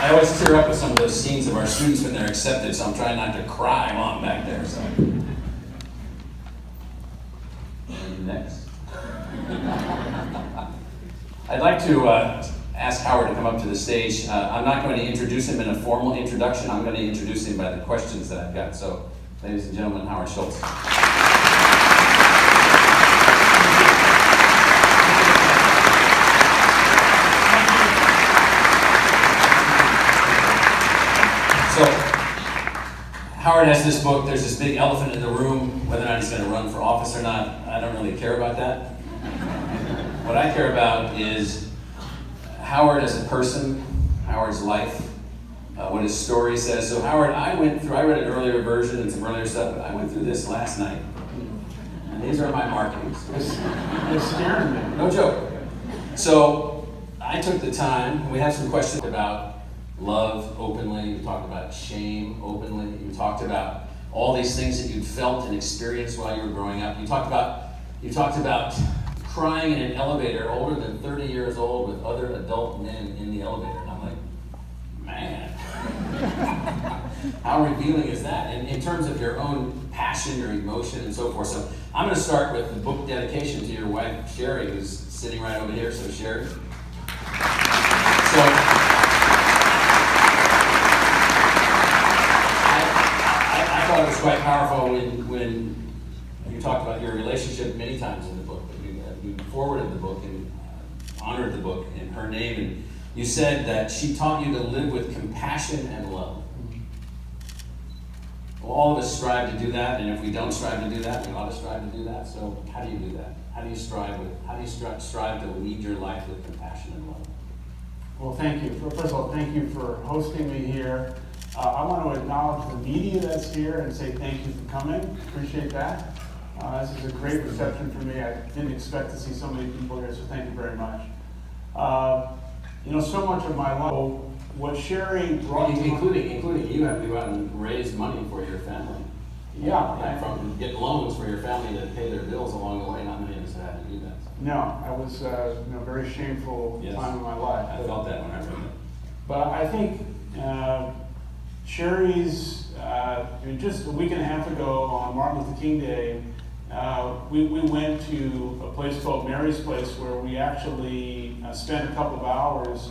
I always tear up with some of those scenes of our students when they're accepted, so I'm trying not to cry while I'm back there. So. And next. I'd like to ask Howard to come up to the stage. I'm not going to introduce him in a formal introduction. I'm going to introduce him by the questions that I've got. So, ladies and gentlemen, Howard Schultz. So, Howard has this book. There's this big elephant in the room. Whether or not he's going to run for office or not, I don't really care about that. What I care about is Howard as a person, Howard's life, what his story says. So Howard, I read an earlier version and some earlier stuff, but I went through this last night. And these are my markings. You're scaring me. No joke. So I took the time, we have some questions about love openly, you talked about shame openly, you talked about all these things that you'd felt and experienced while you were growing up. You talked about crying in an elevator older than 30 years old with other adult men in the elevator. And I'm like, man, how revealing is that? And in terms of your own passion, your emotion, and so forth. So I'm going to start with the book dedication to your wife, Sherry, who's sitting right over here. So Sherry. So I thought it was quite powerful when you talked about your relationship many times in the book. You forwarded the book and honored the book in her name, and you said that she taught you to live with compassion and love. Well, all of us strive to do that, and if we don't strive to do that, we ought to strive to do that. So how do you do that? How do you strive to lead your life with compassion and love? Well, thank you. First of all, thank you for hosting me here. I want to acknowledge the media that's here and say thank you for coming. Appreciate that. This is a great reception for me. I didn't expect to see so many people here, so thank you very much. So much of my life, what Sherry brought including you have to go out and raise money for your family. Yeah. From get loans for your family to pay their bills along the way. Not many of us have had to do that. No, I was very shameful time of my life. I felt that when I read it. But I think Sherry's, just a week and a half ago on Martin Luther King Day, we went to a place called Mary's Place where we actually spent a couple of hours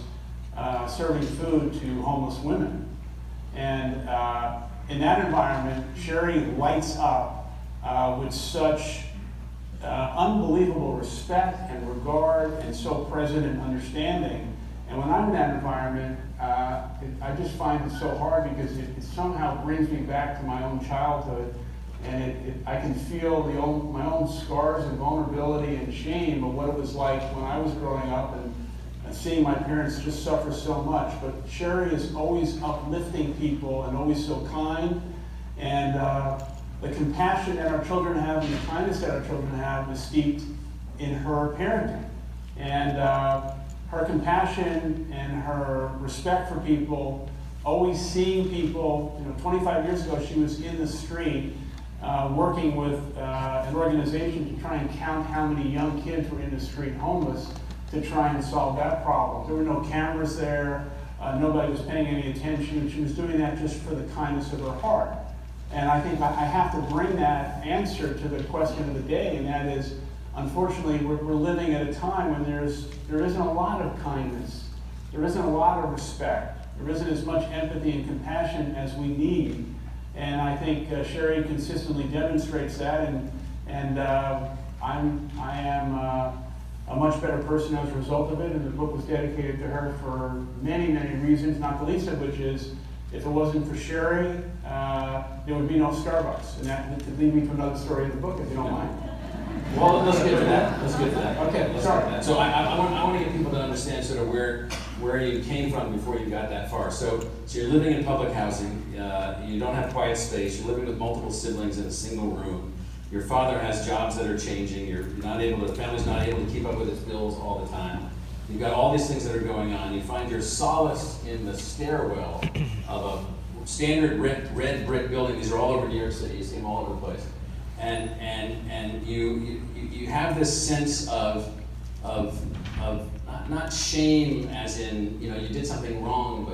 serving food to homeless women. And in that environment, Sherry lights up with such unbelievable respect and regard and so present and understanding. And when I'm in that environment, I just find it so hard because it somehow brings me back to my own childhood. And I can feel my own scars and vulnerability and shame of what it was like when I was growing up and seeing my parents just suffer so much. But Sherry is always uplifting people and always so kind. And the compassion that our children have and the kindness that our children have is steeped in her parenting. And her compassion and her respect for people, always seeing people. 25 years ago she was in the street working with an organization to try and count how many young kids were in the street homeless to try and solve that problem. There were no cameras there, nobody was paying any attention. She was doing that just for the kindness of her heart. And I think I have to bring that answer to the question of the day, and that is, unfortunately, we're living at a time when there isn't a lot of kindness, there isn't a lot of respect, there isn't as much empathy and compassion as we need. And I think Sherry consistently demonstrates that, and I am a much better person as a result of it. And the book was dedicated to her for many, many reasons, not the least of which is, if it wasn't for Sherry, there would be no Starbucks. And that could lead me to another story in the book, if you don't mind. Well, let's get to that. Okay, sorry. So I want to get people to understand sort of where you came from before you got that far. So you're living in public housing. You don't have quiet space. You're living with multiple siblings in a single room. Your father has jobs that are changing. The family's not able to keep up with its bills all the time. You've got all these things that are going on. You find your solace in the stairwell of a standard red brick building. These are all over New York City. You see them all over the place. And you have this sense of not shame as in you did something wrong,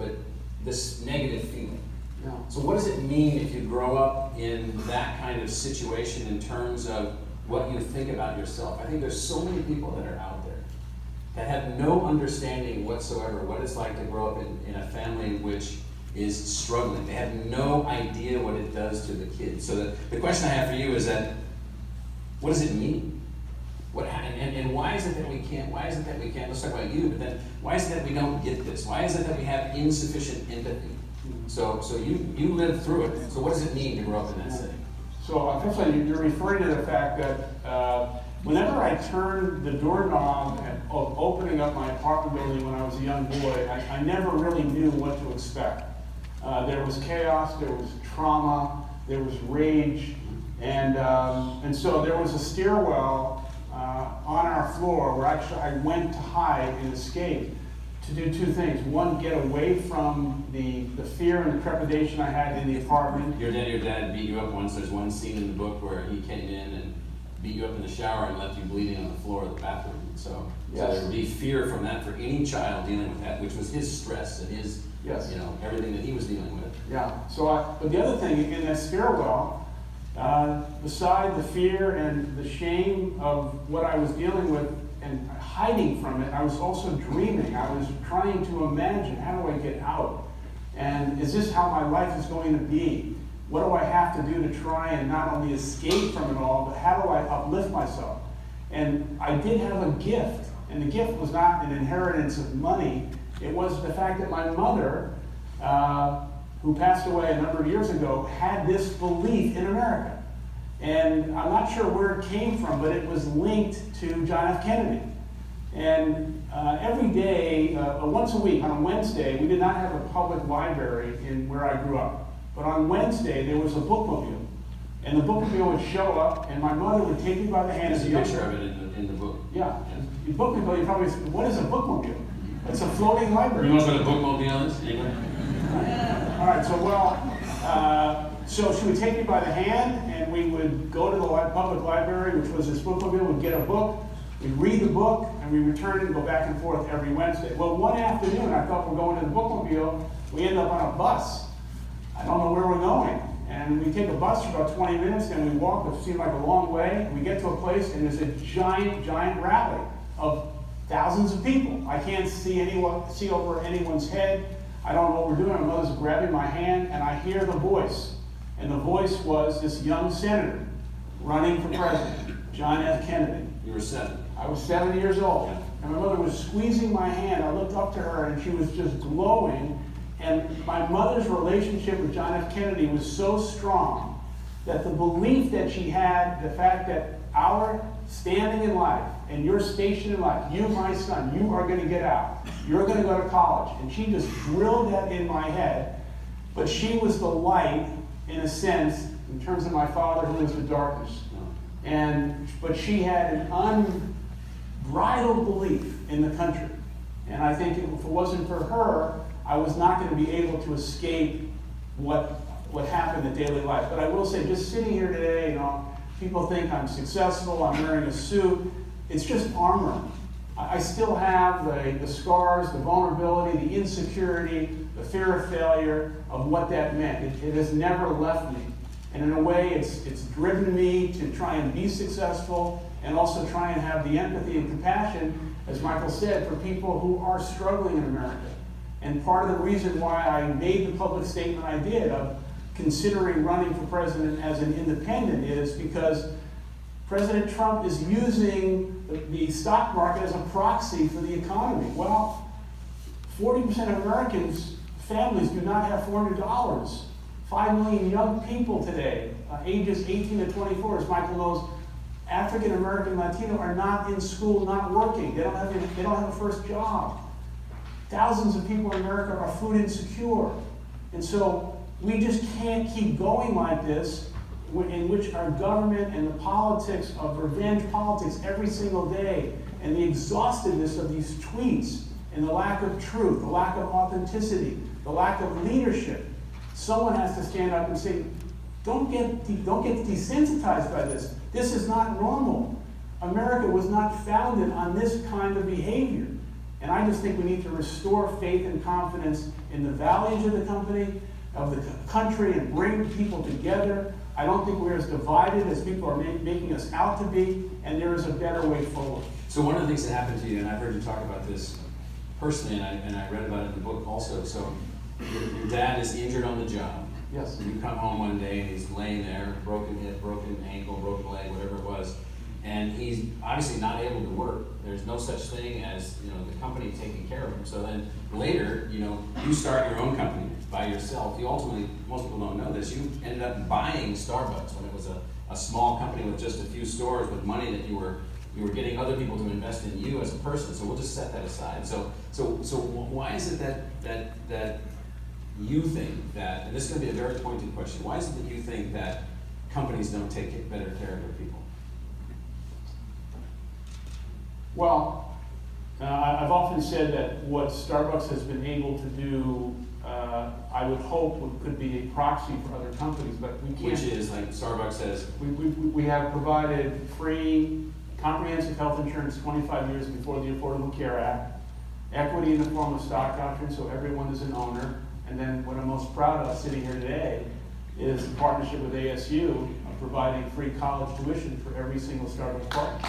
but this negative feeling. Yeah. So what does it mean if you grow up in that kind of situation in terms of what you think about yourself? I think there's so many people that are out there that have no understanding whatsoever what it's like to grow up in a family which is struggling. They have no idea what it does to the kids. So the question I have for you is that, what does it mean? And why is it that we can't, let's talk about you, but then why is it that we don't get this? Why is it that we have insufficient empathy? So you lived through it. So what does it mean to grow up in that setting? So first of all, you're referring to the fact that whenever I turned the doorknob of opening up my apartment building when I was a young boy, I never really knew what to expect. There was chaos, there was trauma, there was rage, and so there was a stairwell on our floor where actually I went to hide and escape to do two things. One, get away from the fear and the trepidation I had in the apartment. Your dad beat you up once. There's one scene in the book where he came in and beat you up in the shower and left you bleeding on the floor of the bathroom. So there would be fear from that for any child dealing with that, which was his stress and his, everything that he was dealing with. Yeah. But the other thing in that stairwell, beside the fear and the shame of what I was dealing with and hiding from it, I was also dreaming. I was trying to imagine, how do I get out? And is this how my life is going to be? What do I have to do to try and not only escape from it all, but how do I uplift myself? And I did have a gift, and the gift was not an inheritance of money. It was the fact that my mother, who passed away a number of years ago, had this belief in America. And I'm not sure where it came from, but it was linked to John F. Kennedy. And every day, once a week, on a Wednesday, we did not have a public library in where I grew up. But on Wednesday, there was a bookmobile. And the bookmobile would show up, and my mother would take me by the hand. There's a picture of it in the book. Yeah. The bookmobile, you probably say, what is a bookmobile? It's a floating library. You know what a bookmobile is? Anyway? All right, so she would take me by the hand, and we would go to the public library, which was this bookmobile. We'd get a book, we'd read the book, and we return and go back and forth every Wednesday. Well, one afternoon, I thought we're going to the bookmobile. We end up on a bus. I don't know where we're going. And we take a bus for about 20 minutes, and we walk, it seemed like a long way. And we get to a place, and there's a giant rally of thousands of people. I can't see over anyone's head. I don't know what we're doing. My mother's grabbing my hand, and I hear the voice. And the voice was this young senator running for president, John F. Kennedy. You were 7. I was 7 years old. Yeah. And my mother was squeezing my hand. I looked up to her, and she was just glowing. And my mother's relationship with John F. Kennedy was so strong that the belief that she had, the fact that our standing in life and your station in life, you, my son, you are going to get out. You're going to go to college. And she just drilled that in my head. But she was the light, in a sense, in terms of my father, who was the darkness. But she had an unbridled belief in the country. And I think if it wasn't for her, I was not going to be able to escape what happened in daily life. But I will say, just sitting here today, people think I'm successful, I'm wearing a suit. It's just armor. I still have the scars, the vulnerability, the insecurity, the fear of failure of what that meant. It has never left me. And in a way, it's driven me to try and be successful and also try and have the empathy and compassion, as Michael said, for people who are struggling in America. And part of the reason why I made the public statement I did of considering running for president as an independent is because President Trump is using the stock market as a proxy for the economy. Well, 40% of Americans, families, do not have $400. 5 million young people today, ages 18 to 24, as Michael knows, African American, Latino, are not in school, not working. They don't have a first job. Thousands of people in America are food insecure. And so we just can't keep going like this, in which our government and the politics of revenge politics every single day, and the exhaustiveness of these tweets, and the lack of truth, the lack of authenticity, the lack of leadership. Someone has to stand up and say, don't get desensitized by this. This is not normal. America was not founded on this kind of behavior. And I just think we need to restore faith and confidence in the values of the company, of the country, and bring people together. I don't think we're as divided as people are making us out to be, and there is a better way forward. So one of the things that happened to you, and I've heard you talk about this personally, and I read about it in the book also, so your dad is injured on the job. Yes. And you come home one day and he's laying there, broken hip, broken ankle, broken leg, whatever it was, and he's obviously not able to work. There's no such thing as, the company taking care of him. So then later, you start your own company by yourself. You ultimately, most people don't know this, you ended up buying Starbucks when it was a small company with just a few stores with money that you were getting other people to invest in you as a person. So we'll just set that aside. So why is it that you think that, and this is going to be a very pointed question, why is it that you think that companies don't take better care of their people? Well, I've often said that what Starbucks has been able to do, I would hope could be a proxy for other companies, but we can't. Which is, like Starbucks says, we have provided free comprehensive health insurance 25 years before the Affordable Care Act, equity in the form of stock options so everyone is an owner, and then what I'm most proud of sitting here today is the partnership with ASU of providing free college tuition for every single Starbucks partner.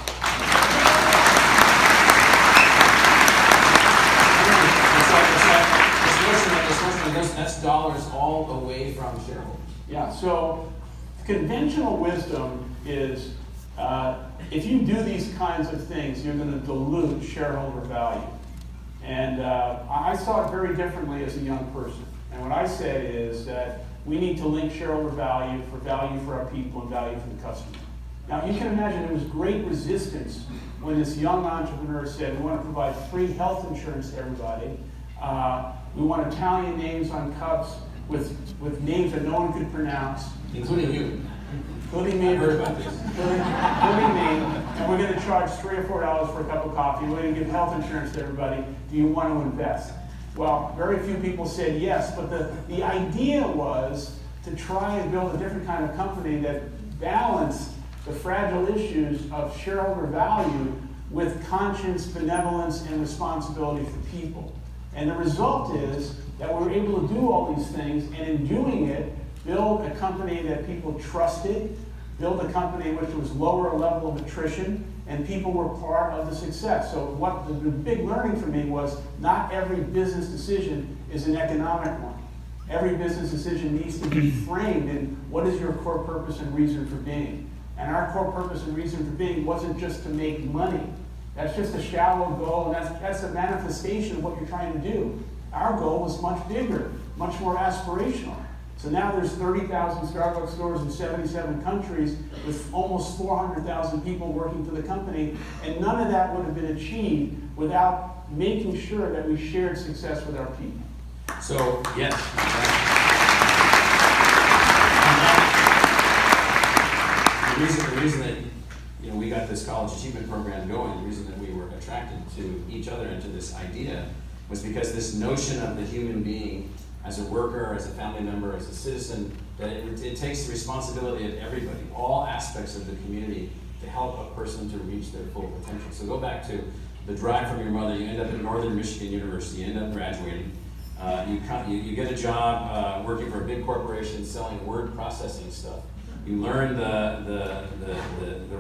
That's dollars all away from shareholders. Yeah, so conventional wisdom is if you do these kinds of things, you're going to dilute shareholder value. And I saw it very differently as a young person. And what I said is that we need to link shareholder value for our people and value for the customer. Now, you can imagine there was great resistance when this young entrepreneur said, we want to provide free health insurance to everybody. We want Italian names on cups with names that no one could pronounce. Including you. Including me. I heard about this. Including me. And we're going to charge $3 or $4 for a cup of coffee. We're going to give health insurance to everybody. Do you want to invest? Well, very few people said yes, but the idea was to try and build a different kind of company that balanced the fragile issues of shareholder value with conscience, benevolence, and responsibility for people. And the result is that we were able to do all these things, and in doing it, build a company that people trusted, build a company which was lower level of attrition, and people were part of the success. So what the big learning for me was not every business decision is an economic one. Every business decision needs to be framed in what is your core purpose and reason for being. And our core purpose and reason for being wasn't just to make money. That's just a shallow goal, and that's a manifestation of what you're trying to do. Our goal was much bigger, much more aspirational. So now there's 30,000 Starbucks stores in 77 countries with almost 400,000 people working for the company, and none of that would have been achieved without making sure that we shared success with our people. So, yes. The reason that we got this college achievement program going, the reason that we were attracted to each other and to this idea was because this notion of the human being as a worker, as a family member, as a citizen, that it takes the responsibility of everybody, all aspects of the community, to help a person to reach their full potential. So go back to the drive from your mother. You end up at Northern Michigan University. You end up graduating. You get a job working for a big corporation selling word processing stuff. You learn the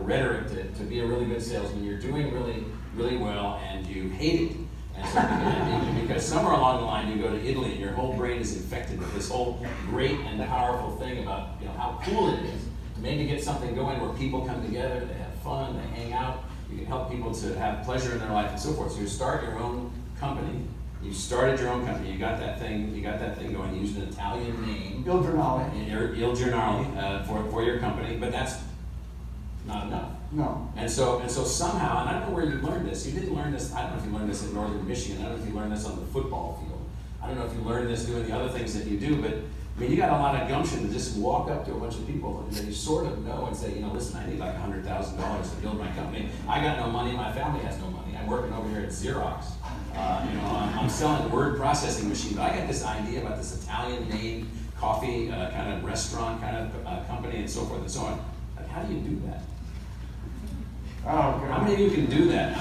rhetoric to be a really good salesman. You're doing really, really well, and you hate it. And so because somewhere along the line you go to Italy and your whole brain is infected with this whole great and powerful thing about how cool it is to maybe get something going where people come together, they have fun, they hang out, you can help people to have pleasure in their life and so forth. So you start your own company. You started your own company. You got that thing going. You used an Italian name. Il Giornale. Il Giornale for your company, but that's not enough. No. And so somehow, and I don't know where you learned this. You didn't learn this. I don't know if you learned this in Northern Michigan. I don't know if you learned this on the football field. I don't know if you learned this doing the other things that you do. But I mean, you got a lot of gumption to just walk up to a bunch of people that you sort of know and say, listen, I need like $100,000 to build my company. I got no money. My family has no money. I'm working over here at Xerox. I'm selling word processing machines. But I got this idea about this Italian name, coffee kind of restaurant kind of company and so forth and so on. Like, how do you do that? Oh, How God. many of you can do that?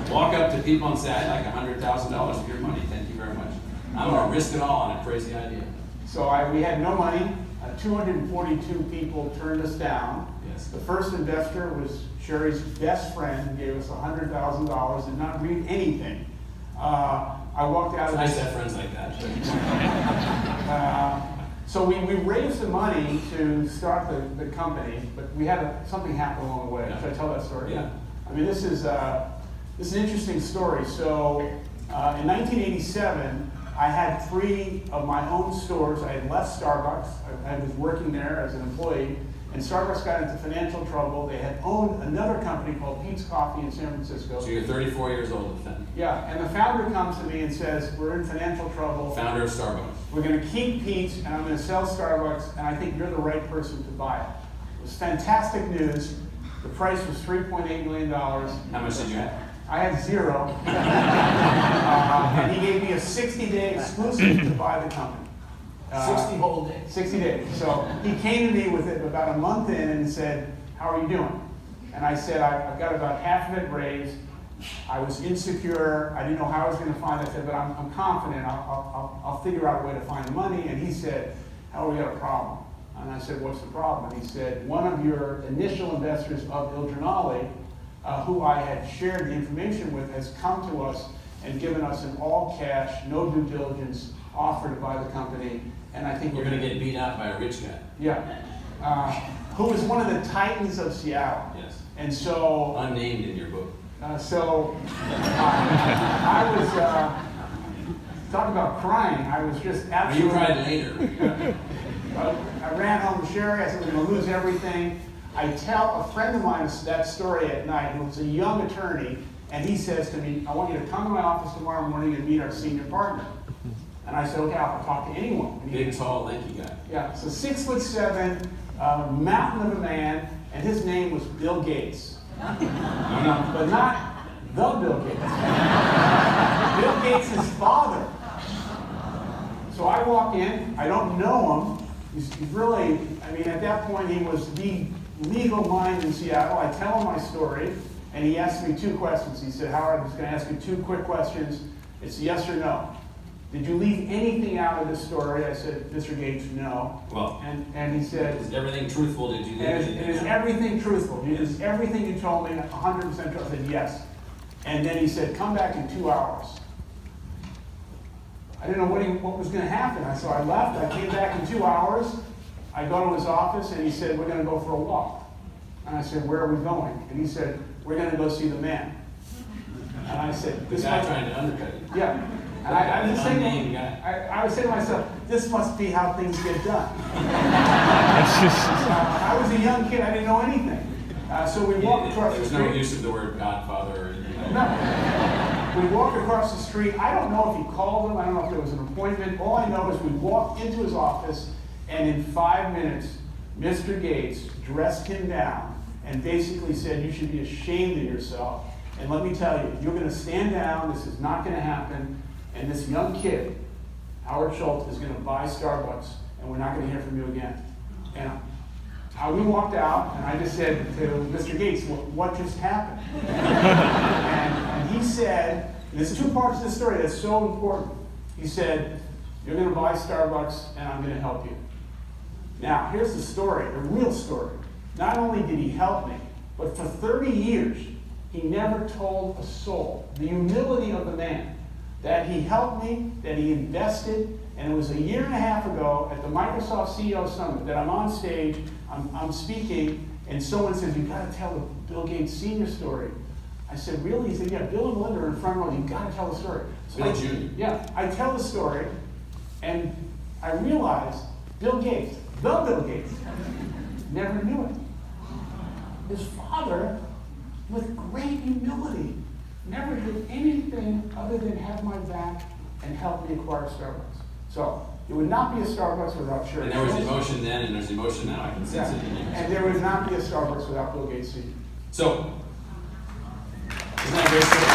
Walk up to people and say, I'd like $100,000 of your money, thank you very much. I'm gonna risk it all on a crazy idea. So we had no money. 242 people turned us down. Yes. The first investor was Sherry's best friend, who gave us $100,000 and not read anything. I walked out It's of nice this. to have friends like that. So we raised the money to start the company, but we had something happen along the way. Yeah. Should I tell that story? Yeah. I mean, this is an interesting story. So in 1987, I had 3 of my own stores. I had left Starbucks. I was working there as an employee, and Starbucks got into financial trouble. They had owned another company called Pete's Coffee in San Francisco. So you're 34 years old then. Yeah, and the founder comes to me and says, we're in financial trouble. Founder of Starbucks. We're going to keep Pete's, and I'm going to sell Starbucks, and I think you're the right person to buy it. It was fantastic news. The price was $3.8 million. How much did you have? I had 0. And he gave me a 60-day exclusive to buy the company. 60 whole days. 60 days. So he came to me with it about a month in and said, how are you doing? And I said, I've got about half of it raised. I was insecure. I didn't know how I was going to find it. I said, but I'm confident. I'll figure out a way to find the money. And he said, Howard, we got a problem. And I said, what's the problem? And he said, one of your initial investors of Ildrenali, who I had shared the information with, has come to us and given us an all-cash, no due diligence offer to buy the company. And I think You're going to get beat out by a rich guy. Yeah. Who was one of the titans of Seattle. Yes. And so Unnamed in your book. I was, talk about crying, I was just absolutely... You cried later. I ran home to Sherry, I said, we're going to lose everything. I tell a friend of mine that story at night, who was a young attorney, and he says to me, I want you to come to my office tomorrow morning and meet our senior partner. And I said, okay, I'll talk to anyone. Big, tall, lanky guy. Yeah, so 6'7", mountain of a man, and his name was Bill Gates. But not the Bill Gates. Bill Gates' father. So I walk in, I don't know him. He's really, I mean, at that point he was the legal mind in Seattle. I tell him my story, and he asked me 2 questions. He said, Howard, I'm just going to ask you 2 quick questions. It's yes or no. Did you leave anything out of this story? I said, Mr. Gates, no. Well, and he said, is everything truthful? Did you leave anything is out? everything truthful? Is everything you told me 100% true? I said, yes. And then he said, come back in 2 hours. I didn't know what was going to happen. So I left. I came back in 2 hours. I go to his office, and he said, we're going to go for a walk. And I said, where are we going? And he said, we're going to go see the man. And I said, The guy trying to undercut you. Yeah. And I was saying, Unnamed guy. I was saying to myself, this must be how things get done. I was a young kid, I didn't know anything. So we walked across the There's street. no use of the word Godfather or anything like No. that. We walked across the street. I don't know if he called him, I don't know if there was an appointment. All I know is we walked into his office, and in 5 minutes, Mr. Gates dressed him down and basically said, you should be ashamed of yourself. And let me tell you, you're going to stand down, this is not going to happen. And this young kid, Howard Schultz, is going to buy Starbucks, and we're not going to hear from you again. And we walked out, and I just said to Mr. Gates, what just happened? and he said, and there's 2 parts of the story that's so important. He said, you're going to buy Starbucks, and I'm going to help you. Now, here's the story, the real story. Not only did he help me, but for 30 years, he never told a soul. The humility of the man. That he helped me, that he invested, and it was a 1.5 years ago at the Microsoft CEO Summit that I'm on stage, I'm speaking, and someone says, you've got to tell the Bill Gates Sr. story. I said, really? He said, yeah, Bill and Melinda are in front row, you've got to tell the story. So Bill Jr. Yeah, I tell the story, and I realized Bill Gates, the Bill Gates, never knew it. His father, with great humility, never did anything other than have my back and help me acquire Starbucks. So it would not be a Starbucks without Sherry. And there was emotion then, and there's emotion now. I can sense it in you. And there would not be a Starbucks without Bill Gates Sr. So, isn't that great story?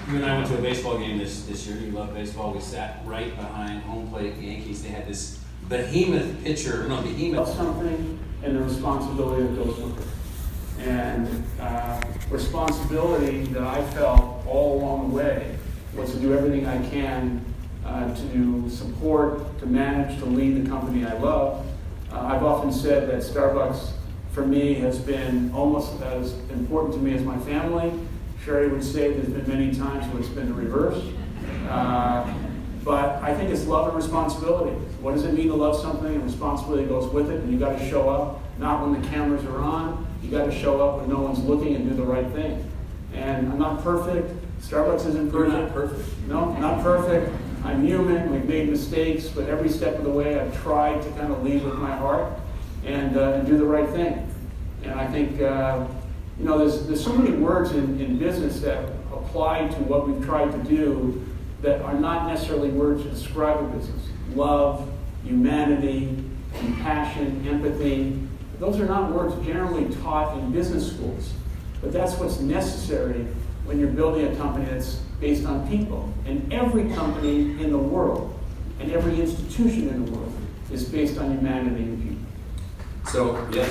You and I went to a baseball game this year. You love baseball. We sat right behind home plate Yankees. They had this behemoth pitcher, no, behemoth. Something and the responsibility that goes with it. And responsibility that I felt all along the way was to do everything I can to support, to manage, to lead the company I love. I've often said that Starbucks, for me, has been almost as important to me as my family. Sherry would say there's been many times when it's been the reverse. But I think it's love and responsibility. What does it mean to love something? And responsibility goes with it, and you got to show up, not when the cameras are on. You got to show up when no one's looking and do the right thing. And I'm not perfect. Starbucks isn't perfect. You're not perfect. No, not perfect. I'm human. We've made mistakes, but every step of the way, I've tried to kind of lead with my heart and do the right thing. And I think there's so many words in business that apply to what we've tried to do that are not necessarily words to describe a business. Love, humanity, compassion, empathy. Those are not words generally taught in business schools. But that's what's necessary when you're building a company that's based on people. And every company in the world and every institution in the world is based on humanity and people. So, yes.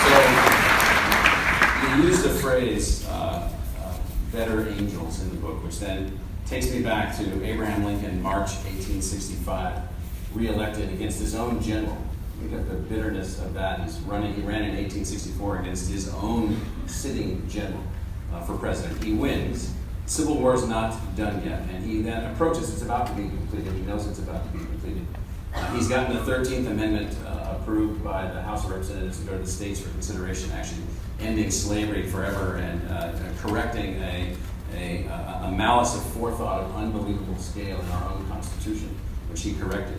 So, you used the phrase better angels in the book, which then takes me back to Abraham Lincoln, March 1865, re-elected against his own general. Look at the bitterness of that. He ran in 1864 against his own sitting general for president. He wins. Civil War is not done yet, and he then approaches. It's about to be completed. He knows it's about to be completed. He's gotten the 13th Amendment approved by the House of Representatives to go to the states for consideration, actually ending slavery forever and correcting a malice of forethought of unbelievable scale in our own Constitution, which he corrected.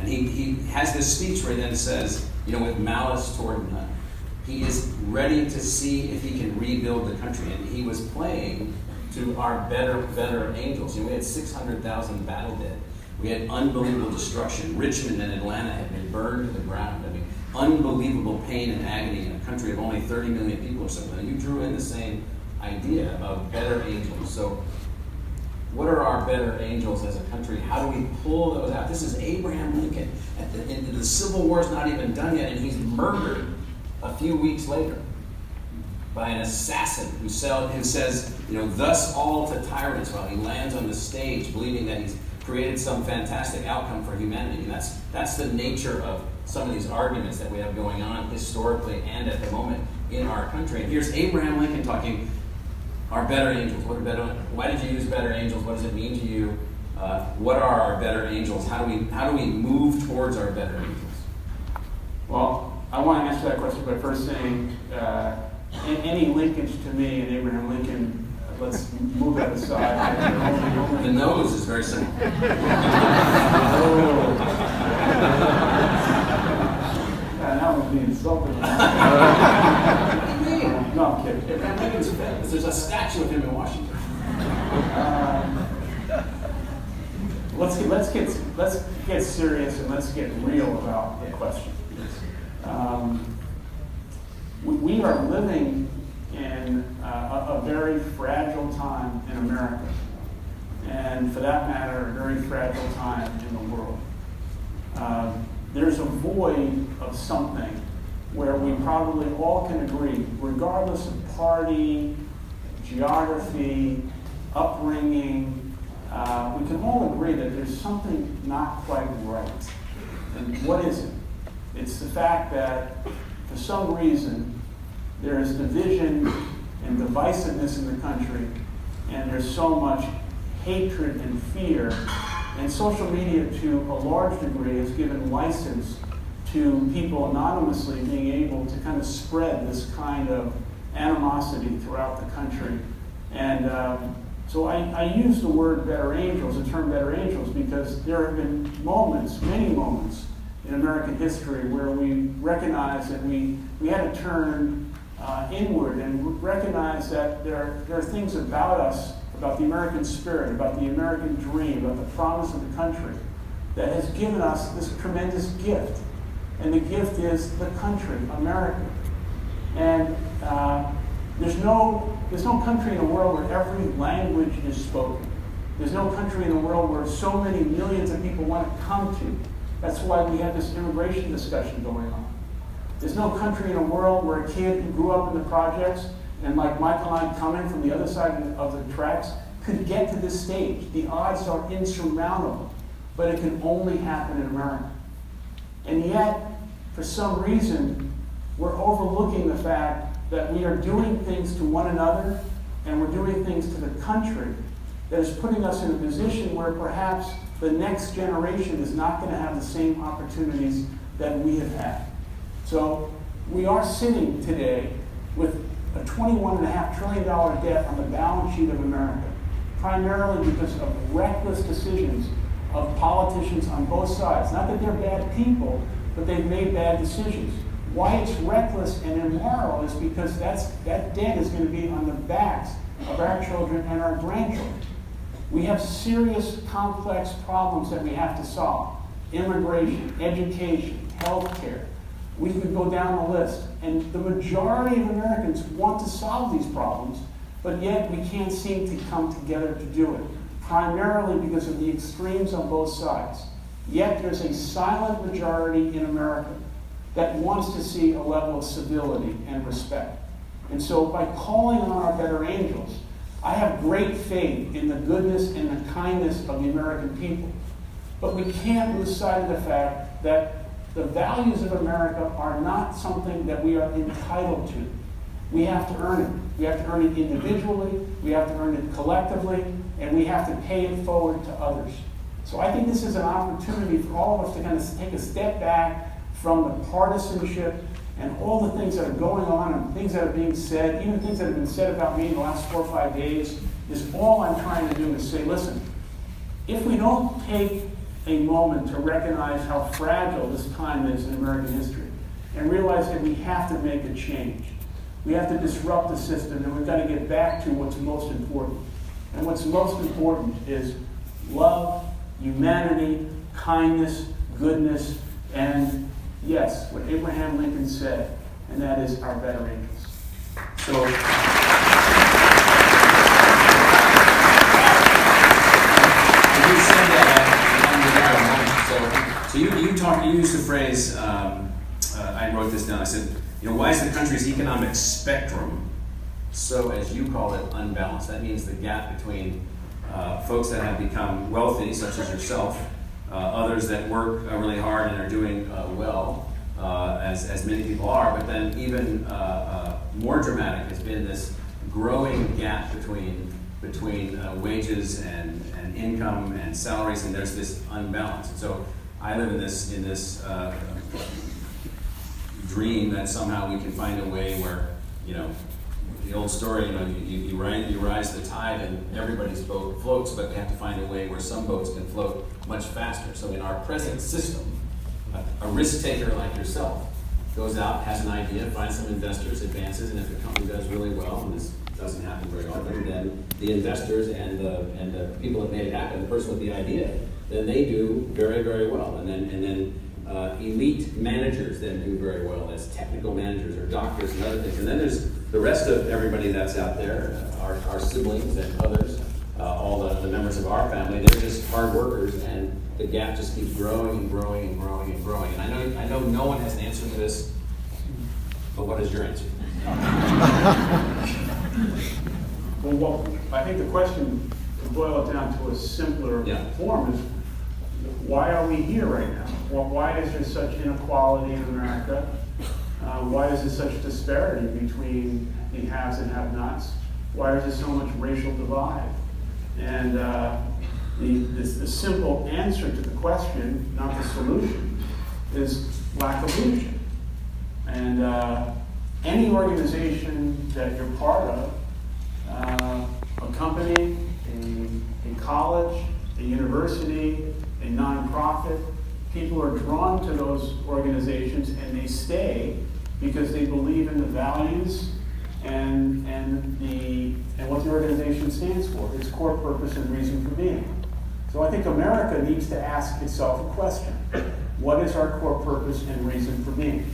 And he has this speech where he then says, with malice toward none. He is ready to see if he can rebuild the country. And he was playing to our better angels. We had 600,000 battle dead. We had unbelievable destruction. Richmond and Atlanta had been burned to the ground. I mean, unbelievable pain and agony in a country of only 30 million people or something. And you drew in the same idea of better angels. So what are our better angels as a country? How do we pull those out? This is Abraham Lincoln. The Civil War is not even done yet, and he's murdered a few weeks later by an assassin who says, thus all to tyrants, while he lands on the stage believing that he's created some fantastic outcome for humanity. And that's the nature of some of these arguments that we have going on historically and at the moment in our country. And here's Abraham Lincoln talking, our better angels. Why did you use better angels? What does it mean to you? What are our better angels? How do we move towards our better angels? Well, I want to answer that question by first saying any linkage to me and Abraham Lincoln, let's move that aside. The nose is very simple. Now I'm being insulted. No, I'm kidding. Abraham Lincoln's famous. There's a statue of him in Washington. Let's get serious and let's get real about the question. We are living in a very fragile time in America, and for that matter, a very fragile time in the world. There's a void of something where we probably all can agree, regardless of party, geography, upbringing, we can all agree that there's something not quite right. And what is it? It's the fact that, for some reason, there is division and divisiveness in the country, and there's so much hatred and fear. And social media, to a large degree, has given license to people anonymously being able to kind of spread this kind of animosity throughout the country. And so I use the word better angels, the term better angels, because there have been moments, many moments in American history where we recognized that we had to turn inward and recognize that there are things about us, about the American spirit, about the American dream, about the promise of the country, that has given us this tremendous gift. And the gift is the country, America. And there's no country in the world where every language is spoken. There's no country in the world where so many millions of people want to come to. That's why we have this immigration discussion going on. There's no country in the world where a kid who grew up in the projects, and like Michael and I coming from the other side of the tracks, could get to this stage. The odds are insurmountable, but it can only happen in America. And yet, for some reason, we're overlooking the fact that we are doing things to one another, and we're doing things to the country that is putting us in a position where perhaps the next generation is not going to have the same opportunities that we have had. So we are sitting today with a $21.5 trillion debt on the balance sheet of America, primarily because of reckless decisions of politicians on both sides. Not that they're bad people, but they've made bad decisions. Why it's reckless and immoral is because that debt is going to be on the backs of our children and our grandchildren. We have serious, complex problems that we have to solve. Immigration, education, healthcare. We could go down the list. And the majority of Americans want to solve these problems, but yet we can't seem to come together to do it, primarily because of the extremes on both sides. Yet there's a silent majority in America that wants to see a level of civility and respect. And so by calling on our better angels, I have great faith in the goodness and the kindness of the American people. But we can't lose sight of the fact that the values of America are not something that we are entitled to. We have to earn it. We have to earn it individually, we have to earn it collectively, and we have to pay it forward to others. So I think this is an opportunity for all of us to kind of take a step back from the partisanship and all the things that are going on and things that are being said, even things that have been said about me in the last 4 or 5 days, is all I'm trying to do is say, listen, if we don't take a moment to recognize how fragile this time is in American history and realize that we have to make a change, we have to disrupt the system, and we've got to get back to what's most important. And what's most important is love, humanity, kindness, goodness, and yes, what Abraham Lincoln said, and that is our better angels. So, you said that, you used the phrase, I wrote this down, I said, why is the country's economic spectrum so, as you call it, unbalanced? That means the gap between folks that have become wealthy, such as yourself, others that work really hard and are doing well, as many people are, but then even more dramatic has been this growing gap between wages and income and salaries, and there's this unbalance. And so I live in this dream that somehow we can find a way where, the old story, you rise the tide and everybody's boat floats, but we have to find a way where some boats can float much faster. So in our present system, a risk taker like yourself goes out, has an idea, finds some investors, advances, and if the company does really well, and this doesn't happen very often, then the investors and the people that made it happen, the person with the idea, then they do very, very well. And then elite managers then do very well as technical managers or doctors and other things. And then there's the rest of everybody that's out there, our siblings and others, all the members of our family. They're just hard workers, and the gap just keeps growing and growing and growing and growing. And I know no one has an answer to this, but what is your answer? Well, I think the question, to boil it down to a simpler form, is why are we here right now? Well, why is there such inequality in America? Why is there such disparity between the haves and have-nots? Why is there so much racial divide? And the simple answer to the question, not the solution, is lack of leadership. And any organization that you're part of, a company, a college, a university, a nonprofit, people are drawn to those organizations and they stay because they believe in the values and what the organization stands for, its core purpose and reason for being. So I think America needs to ask itself a question. What is our core purpose and reason for being?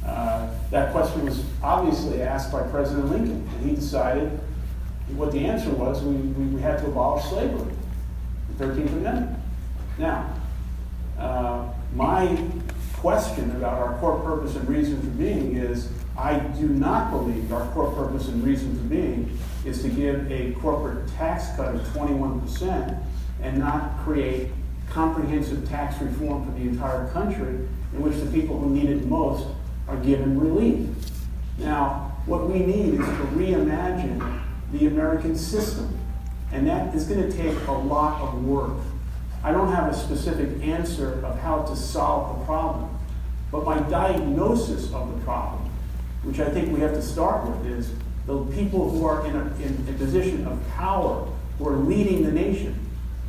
That question was obviously asked by President Lincoln, and he decided what the answer was. We had to abolish slavery. 13th Amendment. Now, my question about our core purpose and reason for being is, I do not believe our core purpose and reason for being is to give a corporate tax cut of 21% and not create comprehensive tax reform for the entire country in which the people who need it most are given relief. Now, what we need is to reimagine the American system, and that is going to take a lot of work. I don't have a specific answer of how to solve the problem, but my diagnosis of the problem, which I think we have to start with, is the people who are in a position of power, who are leading the nation,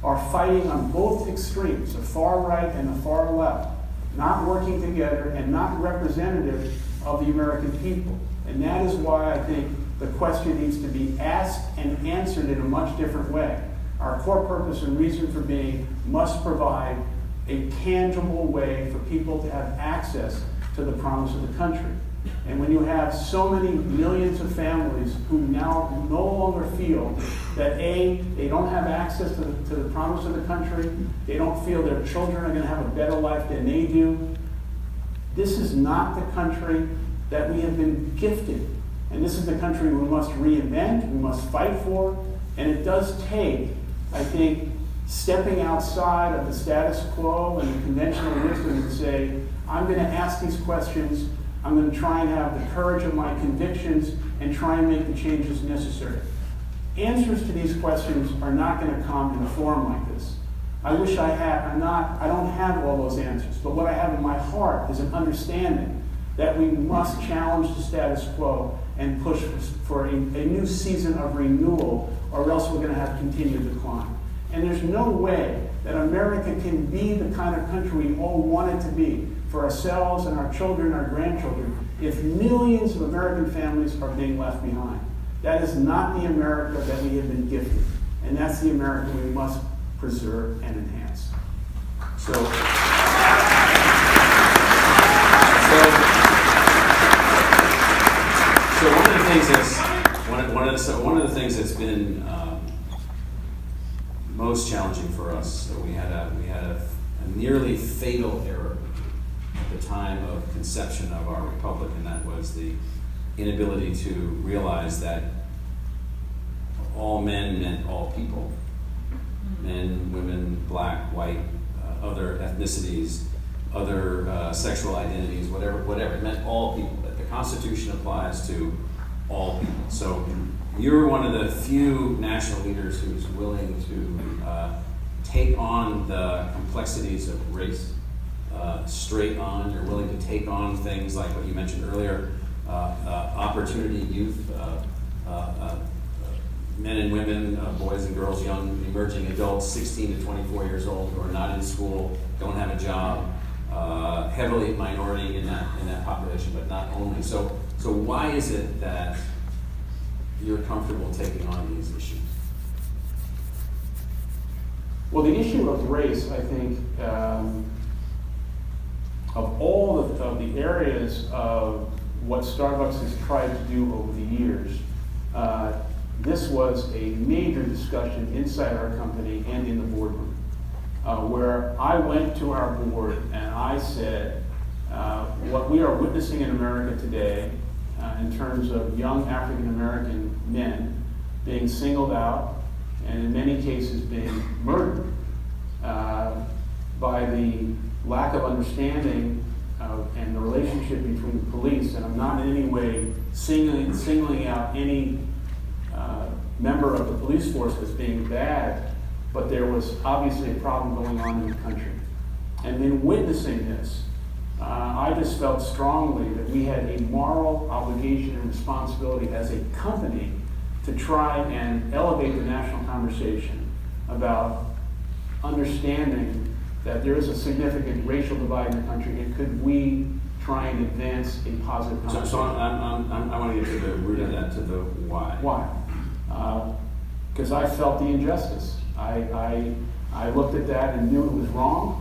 are fighting on both extremes, the far right and the far left, not working together and not representative of the American people. And that is why I think the question needs to be asked and answered in a much different way. Our core purpose and reason for being must provide a tangible way for people to have access to the promise of the country. And when you have so many millions of families who now no longer feel that A, they don't have access to the promise of the country, they don't feel their children are going to have a better life than they do, this is not the country that we have been gifted. And this is the country we must reinvent, we must fight for, and it does take, I think, stepping outside of the status quo and the conventional wisdom to say, I'm going to ask these questions, I'm going to try and have the courage of my convictions and try and make the changes necessary. Answers to these questions are not going to come in a forum like this. I wish I had, I don't have all those answers, but what I have in my heart is an understanding that we must challenge the status quo and push for a new season of renewal, or else we're going to have continued decline. And there's no way that America can be the kind of country we all want it to be for ourselves and our children and our grandchildren if millions of American families are being left behind. That is not the America that we have been gifted. And that's the America we must preserve and enhance. So one of the things that's been most challenging for us. So we had a nearly fatal error at the time of conception of our republic, and that was the inability to realize that all men meant all people. Men, women, black, white, other ethnicities, other sexual identities, whatever. It meant all people. That the Constitution applies to all people. So you're one of the few national leaders who's willing to take on the complexities of race straight on. You're willing to take on things like what you mentioned earlier, opportunity youth, men and women, boys and girls, young emerging adults, 16 to 24 years old, who are not in school, don't have a job, heavily minority in that population, but not only. So why is it that you're comfortable taking on these issues? Well, the issue of race, I think, of all of the areas of what Starbucks has tried to do over the years, this was a major discussion inside our company and in the boardroom, where I went to our board and I said, what we are witnessing in America today, in terms of young African American men being singled out and in many cases being murdered by the lack of understanding and the relationship between the police. And I'm not in any way singling out any member of the police force as being bad, but there was obviously a problem going on in the country. And in witnessing this, I just felt strongly that we had a moral obligation and responsibility as a company to try and elevate the national conversation about understanding that there is a significant racial divide in the country, and could we try and advance a positive conversation? So I want to get to the root of that, to the why. Why? Because I felt the injustice. I looked at that and knew it was wrong.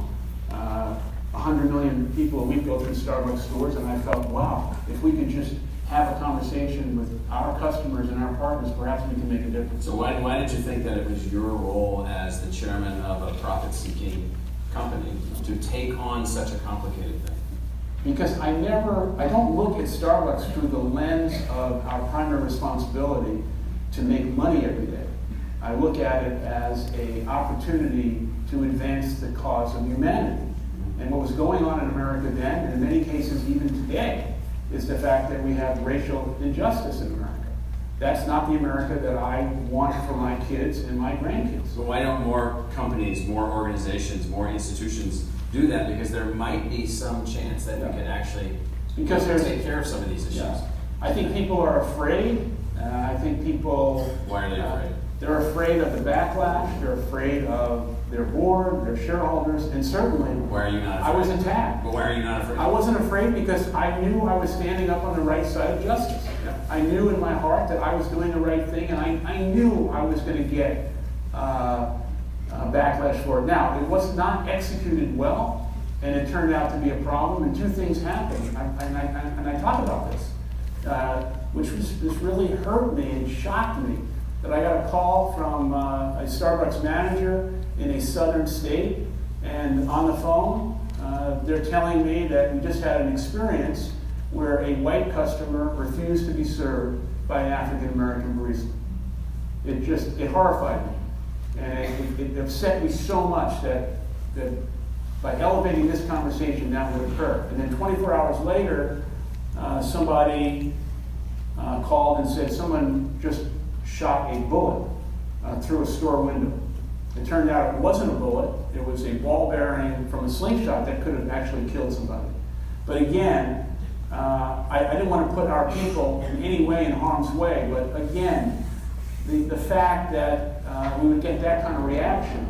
100 million people a week go through Starbucks stores, and I felt, wow, if we could just have a conversation with our customers and our partners, perhaps we can make a difference. So why did you think that it was your role as the chairman of a profit-seeking company to take on such a complicated thing? Because I don't look at Starbucks through the lens of our primary responsibility to make money every day. I look at it as an opportunity to advance the cause of humanity. And what was going on in America then, and in many cases even today, is the fact that we have racial injustice in America. That's not the America that I want for my kids and my grandkids. But why don't more companies, more organizations, more institutions do that? Because there might be some chance that we can actually take care of some of these issues. Yeah. I think people are afraid. I think people... Why are they afraid? They're afraid of the backlash. They're afraid of their board, their shareholders, and certainly... Why are you not afraid? I was attacked. But why are you not afraid? I wasn't afraid because I knew I was standing up on the right side of justice. Yeah. I knew in my heart that I was doing the right thing, and I knew I was going to get backlash for it. Now, it was not executed well, and it turned out to be a problem, and two things happened, and I talk about this, which really hurt me and shocked me, that I got a call from a Starbucks manager in a southern state, and on the phone, they're telling me that we just had an experience where a white customer refused to be served by an African-American barista. It horrified me. And it upset me so much that by elevating this conversation, that would occur. And then 24 hours later, somebody called and said someone just shot a bullet through a store window. It turned out it wasn't a bullet. It was a ball bearing from a slingshot that could have actually killed somebody. But again, I didn't want to put our people in any way in harm's way, but again, the fact that we would get that kind of reaction,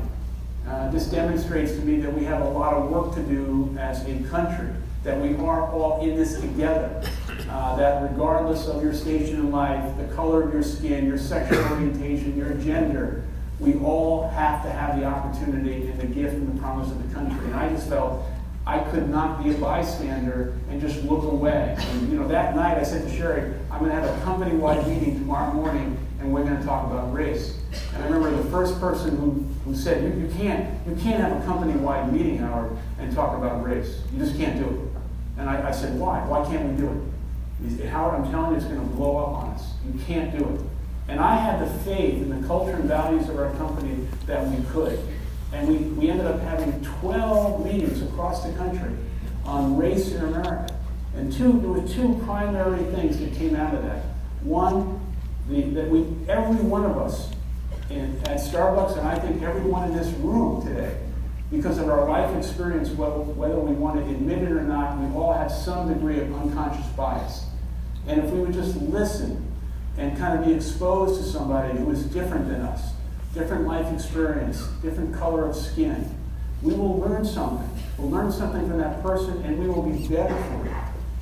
this demonstrates to me that we have a lot of work to do as a country, that we are all in this together, that regardless of your station in life, the color of your skin, your sexual orientation, your gender, we all have to have the opportunity and the gift and the promise of the country. And I just felt I could not be a bystander and just look away. And that night I said to Sherry, I'm going to have a company-wide meeting tomorrow morning, and we're going to talk about race. And I remember the first person who said, you can't have a company-wide meeting, Howard, and talk about race. You just can't do it. And I said, why? Why can't we do it? He said, Howard, I'm telling you, it's going to blow up on us. You can't do it. And I had the faith in the culture and values of our company that we could. And we ended up having 12 meetings across the country on race in America. And there were two primary things that came out of that. One, every one of us at Starbucks, and I think everyone in this room today, because of our life experience, whether we want to admit it or not, we all have some degree of unconscious bias. And if we would just listen and kind of be exposed to somebody who is different than us, different life experience, different color of skin, we will learn something. We'll learn something from that person, and we will be better for it.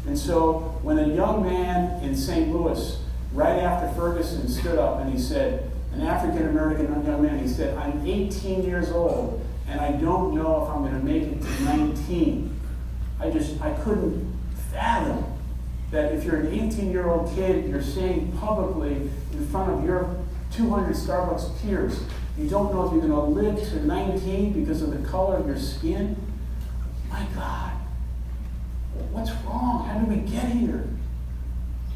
And so when a young man in St. Louis, right after Ferguson, stood up and he said, an African-American young man, he said, I'm 18 years old, and I don't know if I'm going to make it to 19. I couldn't fathom that if you're an 18-year-old kid, you're saying publicly in front of your 200 Starbucks peers, you don't know if you're going to live to 19 because of the color of your skin. My God, what's wrong? How did we get here?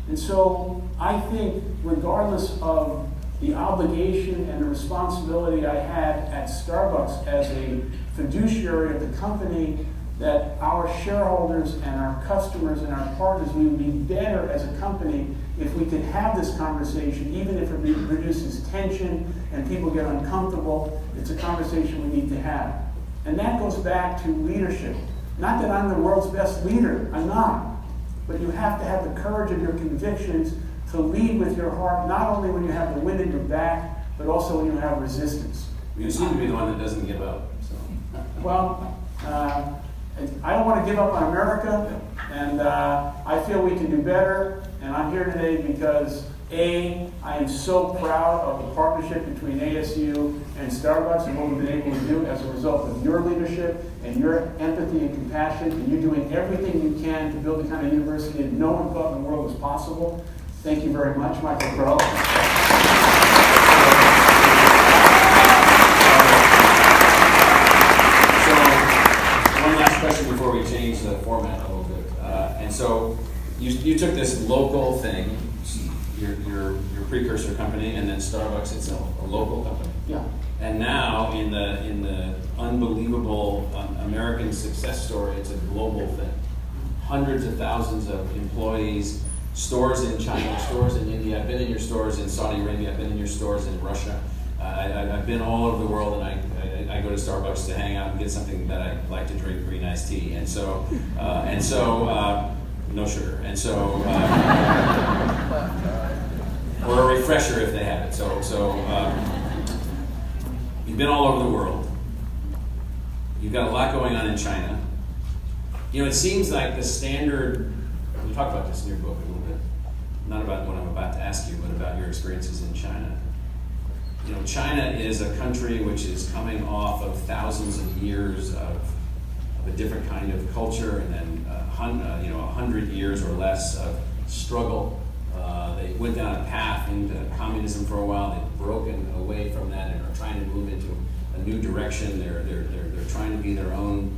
And so I think regardless of the obligation and the responsibility I had at Starbucks as a fiduciary of the company, that our shareholders and our customers and our partners, we would be better as a company if we could have this conversation, even if it reduces tension and people get uncomfortable. It's a conversation we need to have. And that goes back to leadership. Not that I'm the world's best leader, I'm not. But you have to have the courage of your convictions to lead with your heart, not only when you have the wind at your back, but also when you have resistance. You seem to be the one that doesn't give up. So. Well, I don't want to give up on America, and I feel we can do better. And I'm here today because I am so proud of the partnership between ASU and Starbucks and what we've been able to do as a result of your leadership and your empathy and compassion, and you doing everything you can to build the kind of university that no one thought in the world was possible. Thank you very much, Michael Crow. One last question before we change the format a little bit. And so you took this local thing, your precursor company, and then Starbucks, it's a local company. Yeah. And now in the unbelievable American success story, it's a global thing. Hundreds of thousands of employees, stores in China, stores in India. I've been in your stores in Saudi Arabia. I've been in your stores in Russia. I've been all over the world, and I go to Starbucks to hang out and get something that I like to drink, green iced tea, and so no sugar, and so or a refresher if they have it. So you've been all over the world. You've got a lot going on in China. You know, it seems like the standard. You talk about this in your book a little bit, not about what I'm about to ask you, but about your experiences in China. You know, China is a country which is coming off of thousands of years of a different kind of culture, and then 100 years or less of struggle. They went down a path into communism for a while. They've broken away from that and are trying to move into a new direction. They're trying to be their own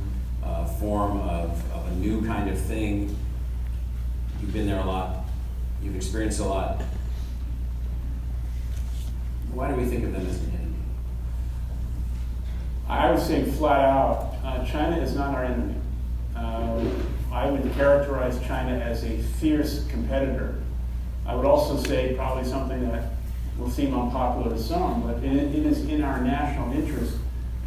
form of a new kind of thing. You've been there a lot. You've experienced a lot. Why do we think of them as an enemy? I would say flat out, China is not our enemy. I would characterize China as a fierce competitor. I would also say probably something that will seem unpopular to some, but it is in our national interest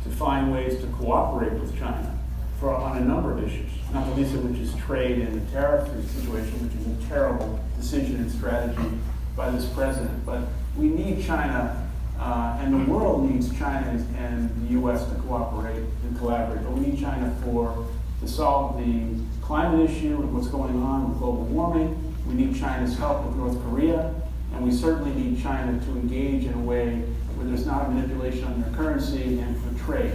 to find ways to cooperate with China on a number of issues, not the least of which is trade and the tariff situation, which is a terrible decision and strategy by this president. But we need China, and the world needs China and the U.S. to cooperate and collaborate. But we need China to solve the climate issue and what's going on with global warming. We need China's help with North Korea, and we certainly need China to engage in a way where there's not a manipulation on their currency and for trade.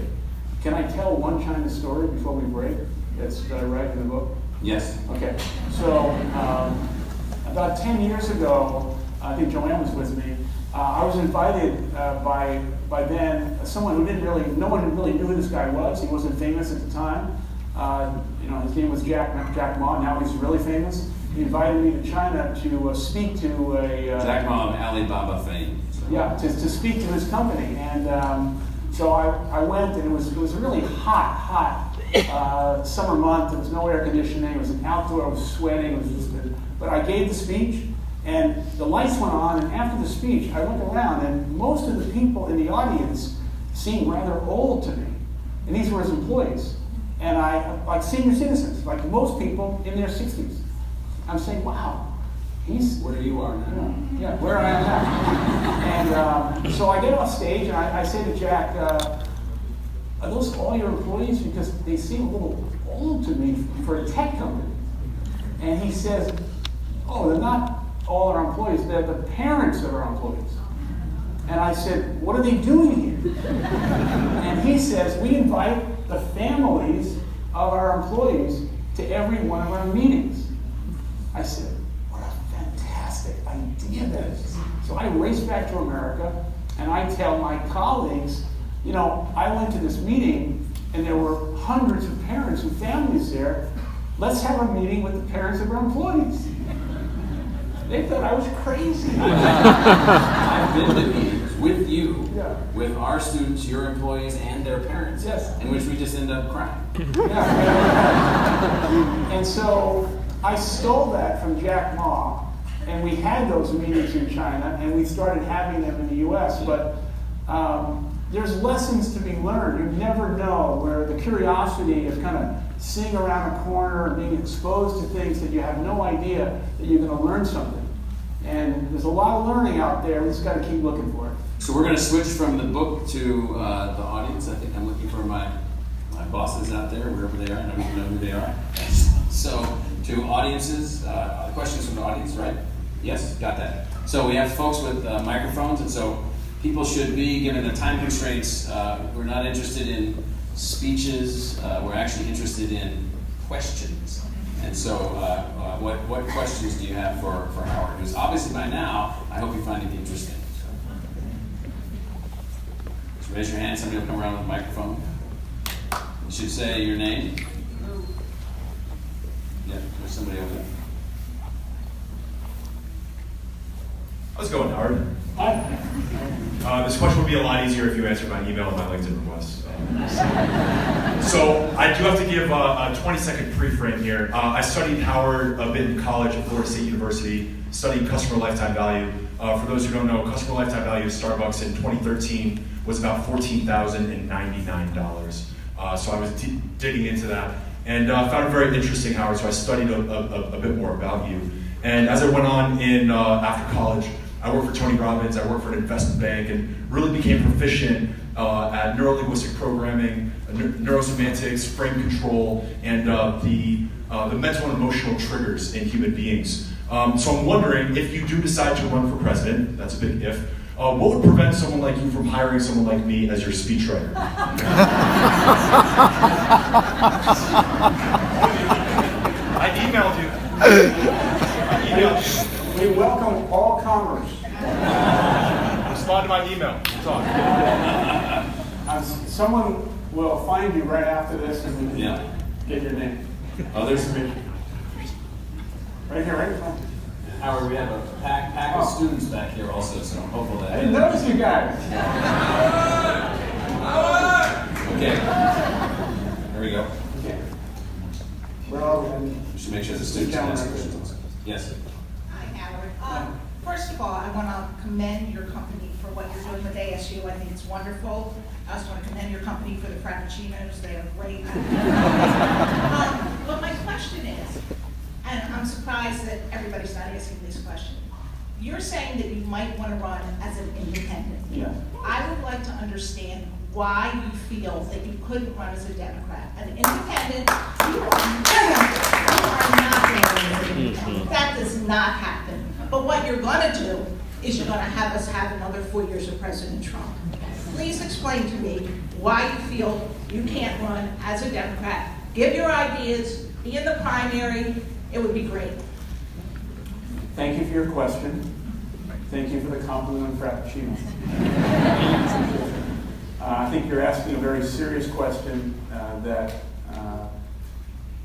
Can I tell one China story before we break that I write in the book? Yes. Okay. So about 10 years ago, I think Joanne was with me. I was invited by then someone no one really knew who this guy was. He wasn't famous at the time. His name was Jack Ma. Now he's really famous. He invited me to China to speak to Jack Ma of Alibaba fame. So. Yeah, to speak to his company, and so I went, and it was a really hot summer month. There was no air conditioning. It was an outdoor. I was sweating. It was just good. But I gave the speech, and the lights went on. And after the speech, I went around, and most of the people in the audience seemed rather old to me, and these were his employees, and like senior citizens, like most people in their 60s. I'm saying, wow, he's where you are now. Yeah, where I am now. And so I get off stage, and I say to Jack, are those all your employees? Because they seem a little old to me for a tech company. And he says, oh, they're not all our employees, they're the parents of our employees. And I said, what are they doing here? And he says, we invite the families of our employees to every one of our meetings. I said, what a fantastic idea that is. So I race back to America, and I tell my colleagues, I went to this meeting, and there were hundreds of parents and families there. Let's have a meeting with the parents of our employees. They thought I was crazy. I've been to meetings with you, yeah, with our students, your employees, and their parents, yes, in which we just end up crying. Yeah. And so I stole that from Jack Ma, and we had those meetings in China, and we started having them in the U.S., but there's lessons to be learned. You never know, where the curiosity of kind of sitting around a corner and being exposed to things that you have no idea that you're going to learn something. And there's a lot of learning out there. We just got to keep looking for it. So we're going to switch from the book to the audience. I think I'm looking for my bosses out there, wherever they are. I don't even know who they are. So to audiences, questions from the audience, right? Yes, got that. So we have folks with microphones, and so people should be, given the time constraints, we're not interested in speeches, we're actually interested in questions. And so what questions do you have for Howard? Because obviously by now, I hope you find it interesting. So. Just raise your hand, somebody will come around with a microphone. You should say your name. Yeah, there's somebody over there. How's it going, Howard? Hi. This question would be a lot easier if you answered my email and my LinkedIn request. So I do have to give a 20-second pre-frame here. I studied Howard a bit in college at Florida State University, studied customer lifetime value. For those who don't know, customer lifetime value of Starbucks in 2013 was about $14,099. So I was digging into that and found it very interesting, Howard, so I studied a bit more about you. And as I went on in after college, I worked for Tony Robbins, I worked for an investment bank, and really became proficient at neurolinguistic programming, neurosemantics, frame control, and the mental and emotional triggers in human beings. So I'm wondering, if you do decide to run for president, that's a big if, what would prevent someone like you from hiring someone like me as your speechwriter? I emailed you. We welcome all comers. Respond to my email. Talk. Someone will find you right after this and we can get your name. Others? Right here, right in front. Howard, we have a pack of students back here also, so I'm hopeful that... I didn't notice you guys. Okay. There we go. Okay. We're all We should make sure the students can ask questions also. Yes? Hi, Howard. First of all, I want to commend your company for what you're doing with ASU. I think it's wonderful. I also want to commend your company for the Frappuccinos. They are great. But my question is, and I'm surprised that everybody's not asking this question. You're saying that you might want to run as an independent. Yeah. I would like to understand why you feel that you couldn't run as a Democrat. An independent, you are not going to run as an independent. That does not happen. But what you're going to do is you're going to have us have another 4 years of President Trump. Please explain to me why you feel you can't run as a Democrat. Give your ideas, be in the primary. It would be great. Thank you for your question. Thank you for the compliment on Frappuccino. I think you're asking a very serious question that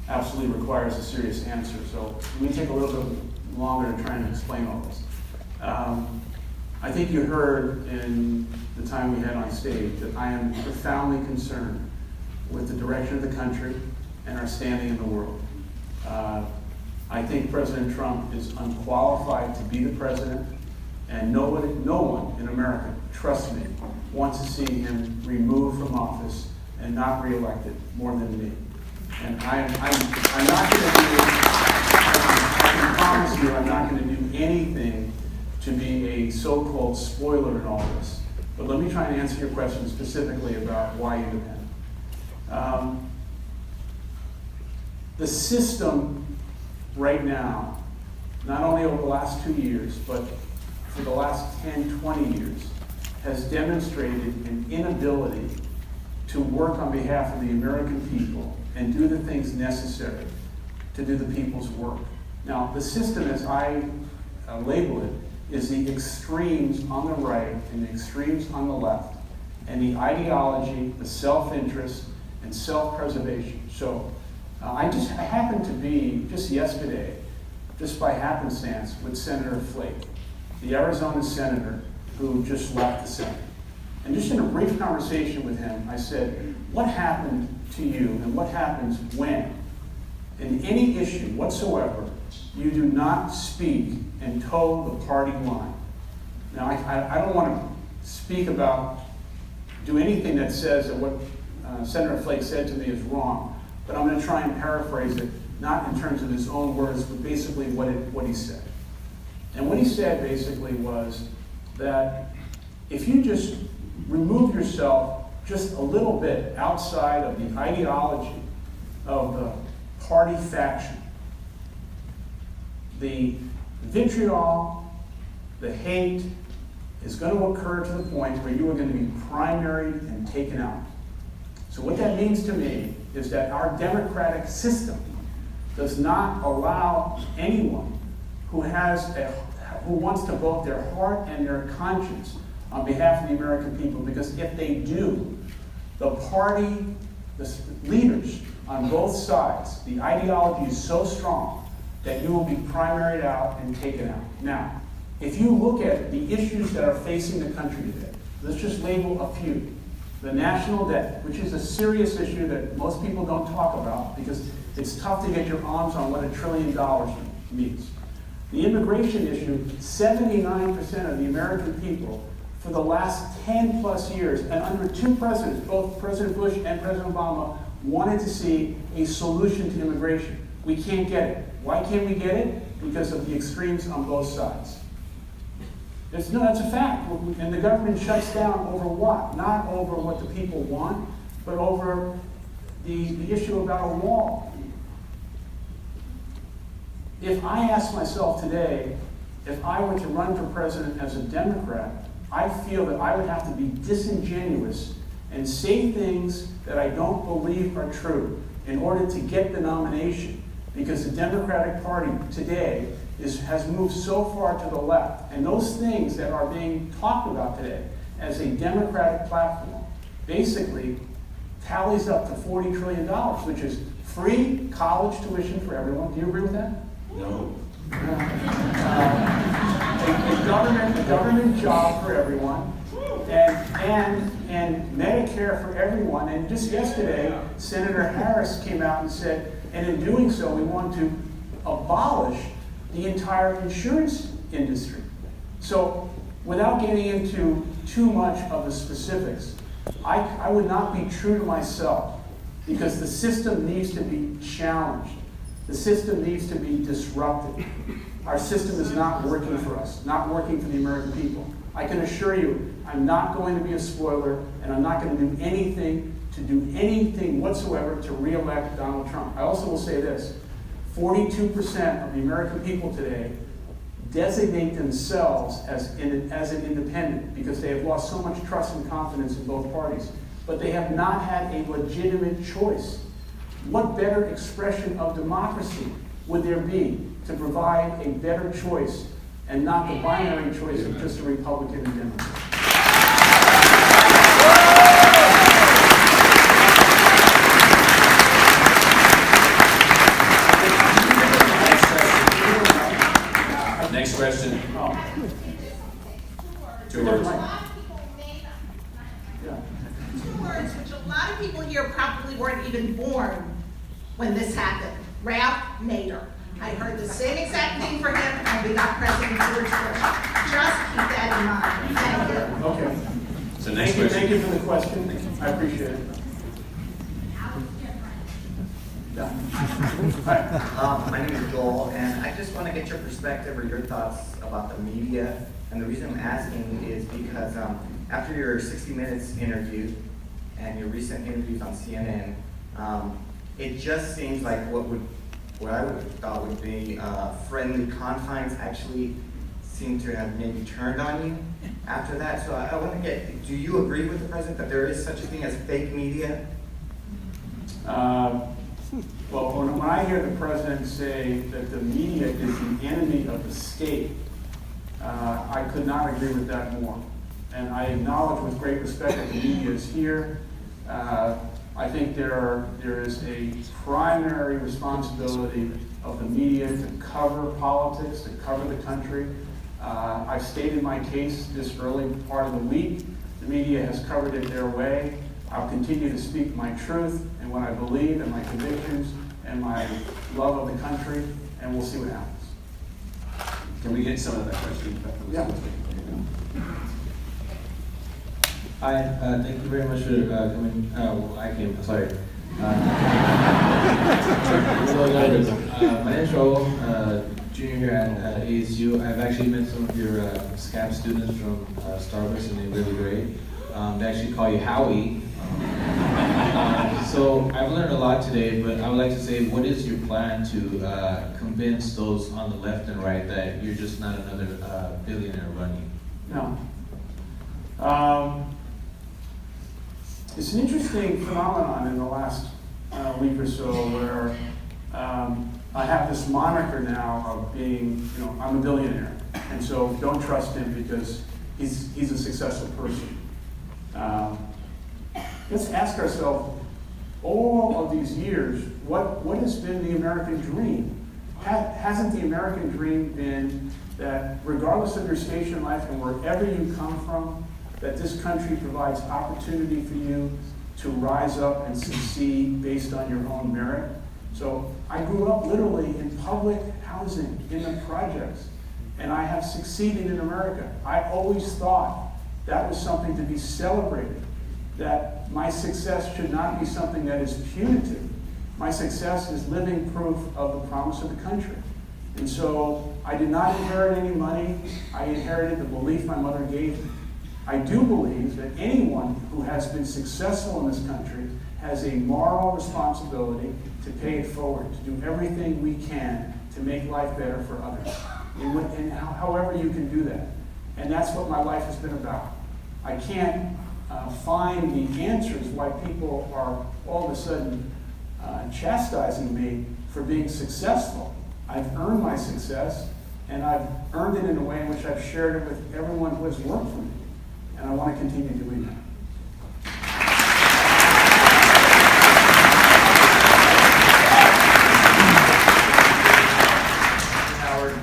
absolutely requires a serious answer. So let me take a little bit longer to try and explain all this. I think you heard in the time we had on stage that I am profoundly concerned with the direction of the country and our standing in the world. I think President Trump is unqualified to be the president, and no one in America, trust me, wants to see him removed from office and not reelected more than me. And I'm not going to do, I can promise you, I'm not going to do anything to be a so-called spoiler in all this. But let me try and answer your question specifically about why independent. The system right now, not only over the last 2 years, but for the last 10, 20 years, has demonstrated an inability to work on behalf of the American people and do the things necessary to do the people's work. Now, the system, as I label it, is the extremes on the right and the extremes on the left, and the ideology, the self-interest, and self-preservation. So I happened to be, just yesterday, just by happenstance, with Senator Flake, the Arizona senator who just left the Senate. And just in a brief conversation with him, I said, what happened to you and what happens when, in any issue whatsoever, you do not speak and toe the party line? Now, I don't want to do anything that says that what Senator Flake said to me is wrong, but I'm going to try and paraphrase it, not in terms of his own words, but basically what he said. And what he said basically was that if you just remove yourself just a little bit outside of the ideology of the party faction, the vitriol, the hate is going to occur to the point where you are going to be primaried and taken out. So what that means to me is that our democratic system does not allow anyone who wants to vote their heart and their conscience on behalf of the American people, because if they do, the party, the leaders on both sides, the ideology is so strong that you will be primaried out and taken out. Now, if you look at the issues that are facing the country today, let's just label a few. The national debt, which is a serious issue that most people don't talk about because it's tough to get your arms on what $1 trillion means. The immigration issue, 79% of the American people for the last 10 plus years, and under two presidents, both President Bush and President Obama, wanted to see a solution to immigration. We can't get it. Why can't we get it? Because of the extremes on both sides. That's a fact. And the government shuts down over what? Not over what the people want, but over the issue about a wall. If I ask myself today, if I were to run for president as a Democrat, I feel that I would have to be disingenuous and say things that I don't believe are true in order to get the nomination, because the Democratic Party today has moved so far to the left, and those things that are being talked about today as a Democratic platform basically tallies up to $40 trillion, which is free college tuition for everyone. Do you agree with that? No. A government job for everyone, and Medicare for everyone. And just yesterday, Senator Harris came out and said, and in doing so, we want to abolish the entire insurance industry. So, without getting into too much of the specifics, I would not be true to myself, because the system needs to be challenged. The system needs to be disrupted. Our system is not working for us, not working for the American people. I can assure you, I'm not going to be a spoiler, and I'm not going to do anything whatsoever to re-elect Donald Trump. I also will say this, 42% of the American people today designate themselves as an independent because they have lost so much trust and confidence in both parties, but they have not had a legitimate choice. What better expression of democracy would there be to provide a better choice and not the binary choice of just a Republican and Democrat? Next question. Two words. Two words, which a lot of people here probably weren't even born when this happened. Ralph Nader. I heard the same exact thing from him, and we got President George Bush. Just keep that in mind. Thank you. Okay. So next question. Thank you for the question. I appreciate it. My name is Joel, and I just want to get your perspective or your thoughts about the media. And the reason I'm asking is because after your 60 Minutes interview and your recent interviews on CNN, it just seems like what I would have thought would be friendly confines actually seem to have maybe turned on you after that. So I want to get, do you agree with the president that there is such a thing as fake media? Well, when I hear the president say that the media is the enemy of the state, I could not agree with that more. And I acknowledge with great respect that the media is here. I think there is a primary responsibility of the media to cover politics, to cover the country. I've stated my case this early part of the week. The media has covered it their way. I'll continue to speak my truth and what I believe and my convictions and my love of the country, and we'll see what happens. Can we get some of that question? Yeah. Hi, thank you very much for coming. I came, sorry. My name is Raul, junior here at ASU. I've actually met some of your SCAP students from Starbucks, and they're really great. They actually call you Howie. So I've learned a lot today, but I would like to say, what is your plan to convince those on the left and right that you're just not another billionaire running? No. It's an interesting phenomenon in the last week or so where I have this moniker now of being, I'm a billionaire. And so don't trust him because he's a successful person. Let's ask ourselves, all of these years, what has been the American dream? Hasn't the American dream been that regardless of your station in life and wherever you come from, that this country provides opportunity for you to rise up and succeed based on your own merit? So I grew up literally in public housing, in the projects, and I have succeeded in America. I always thought that was something to be celebrated, that my success should not be something that is punitive. My success is living proof of the promise of the country. And so I did not inherit any money. I inherited the belief my mother gave me. I do believe that anyone who has been successful in this country has a moral responsibility to pay it forward, to do everything we can to make life better for others. And however you can do that. And that's what my life has been about. I can't find the answers why people are all of a sudden chastising me for being successful. I've earned my success, and I've earned it in a way in which I've shared it with everyone who has worked for me. And I want to continue doing that.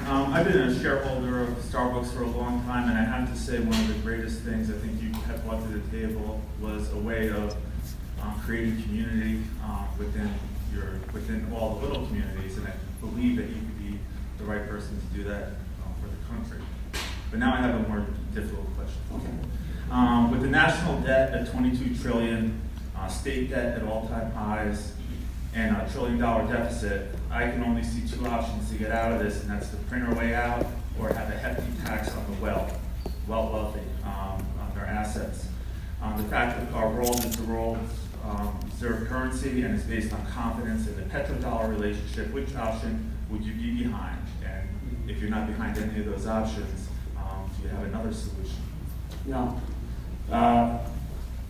I've been a shareholder of Starbucks for a long time, and I have to say one of the greatest things I think you have brought to the table was a way of creating community within all the little communities, and I believe that you could be the right person to do that for the country. But now I have a more difficult question. Okay. With the national debt at $22 trillion, state debt at all-time highs, and a $1 trillion deficit, I can only see two options to get out of this, and that's to print our way out or have a hefty tax on the wealthy, on their assets. The fact that our world is the world's reserve currency and is based on confidence in the petrodollar relationship, which option would you be behind? And if you're not behind any of those options, do you have another solution? No.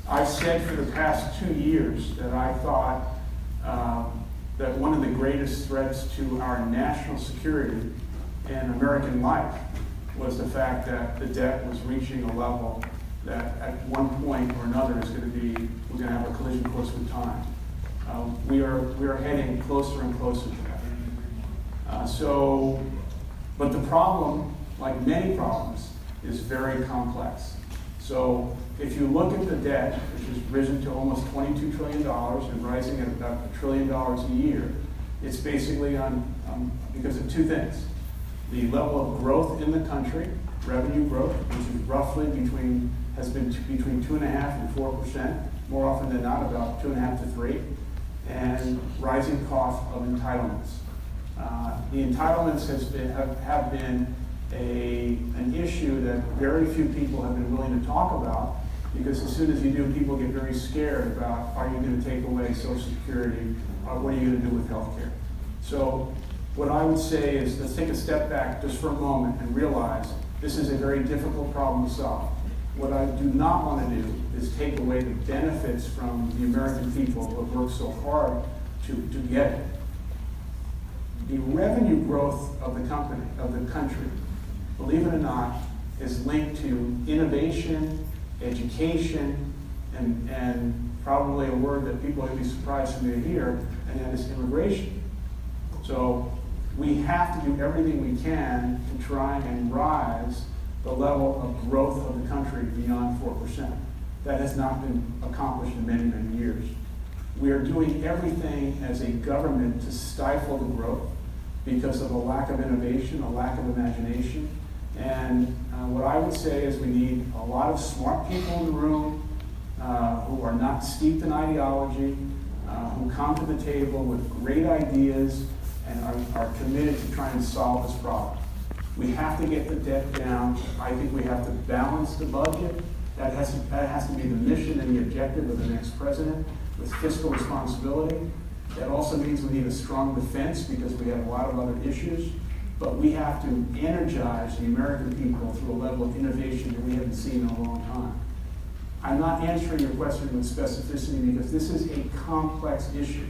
I've said for the past 2 years that I thought that one of the greatest threats to our national security and American life was the fact that the debt was reaching a level that at one point or another we're going to have a collision course with time. We are heading closer and closer to that. But the problem, like many problems, is very complex. So if you look at the debt, which has risen to almost $22 trillion and rising at about $1 trillion a year, it's basically because of two things. The level of growth in the country, revenue growth, which is roughly has been between 2.5% and 4%, more often than not about 2.5 to 3%, and rising cost of entitlements. The entitlements have been an issue that very few people have been willing to talk about, because as soon as you do, people get very scared about, are you going to take away Social Security, or what are you going to do with health care? So what I would say is, let's take a step back just for a moment and realize this is a very difficult problem to solve. What I do not want to do is take away the benefits from the American people who have worked so hard to get it. The revenue growth of the country, believe it or not, is linked to innovation, education, and probably a word that people would be surprised for me to hear, and that is immigration. So we have to do everything we can to try and rise the level of growth of the country beyond 4%. That has not been accomplished in many, many years. We are doing everything as a government to stifle the growth because of a lack of innovation, a lack of imagination. And what I would say is we need a lot of smart people in the room who are not steeped in ideology, who come to the table with great ideas and are committed to trying to solve this problem. We have to get the debt down. I think we have to balance the budget. That has to be the mission and the objective of the next president. with fiscal responsibility. That also means we need a strong defense because we have a lot of other issues. But we have to energize the American people through a level of innovation that we haven't seen in a long time. I'm not answering your question with specificity because this is a complex issue.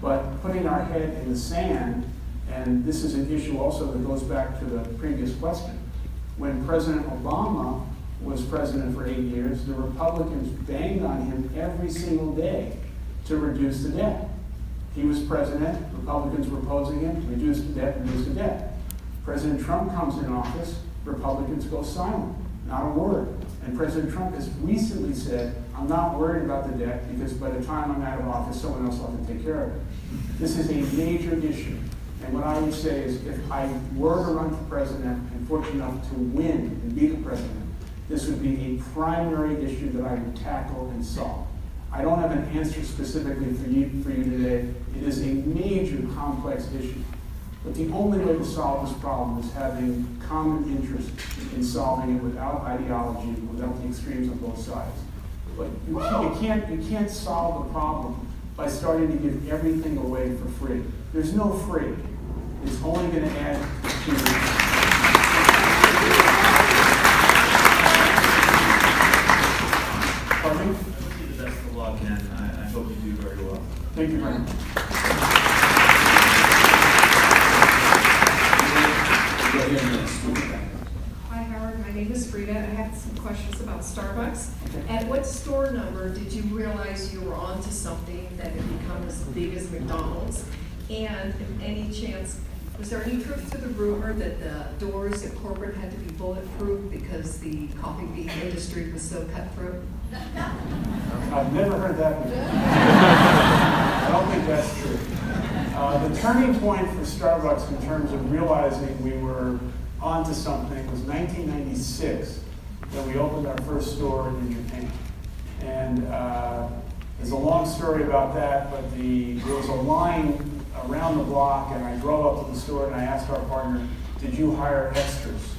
But putting our head in the sand, and this is an issue also that goes back to the previous question. When President Obama was president for 8 years, the Republicans banged on him every single day to reduce the debt. He was president, Republicans were opposing him, reduce the debt, reduce the debt. President Trump comes in office, Republicans go silent, not a word. And President Trump has recently said, I'm not worried about the debt because by the time I'm out of office, someone else will have to take care of it. This is a major issue. And what I would say is if I were to run for president and fortunate enough to win and be the president, this would be a primary issue that I would tackle and solve. I don't have an answer specifically for you today. It is a major complex issue. But the only way to solve this problem is having common interest in solving it without ideology, without the extremes on both sides. But you can't solve the problem by starting to give everything away for free. There's no free. It's only going to add to Pardon me? I wish you the best of luck, and I hope you do very well. Thank you very much. Hi, Howard. My name is Frida. I have some questions about Starbucks. At what store number did you realize you were onto something that had become as big as McDonald's? And if any chance, was there any truth to the rumor that the doors at corporate had to be bulletproof because the coffee bean industry was so cutthroat? I've never heard that before. I don't think that's true. The turning point for Starbucks in terms of realizing we were onto something was 1996 when we opened our first store in Japan. And there's a long story about that, but there was a line around the block, and I drove up to the store and I asked our partner, did you hire extras?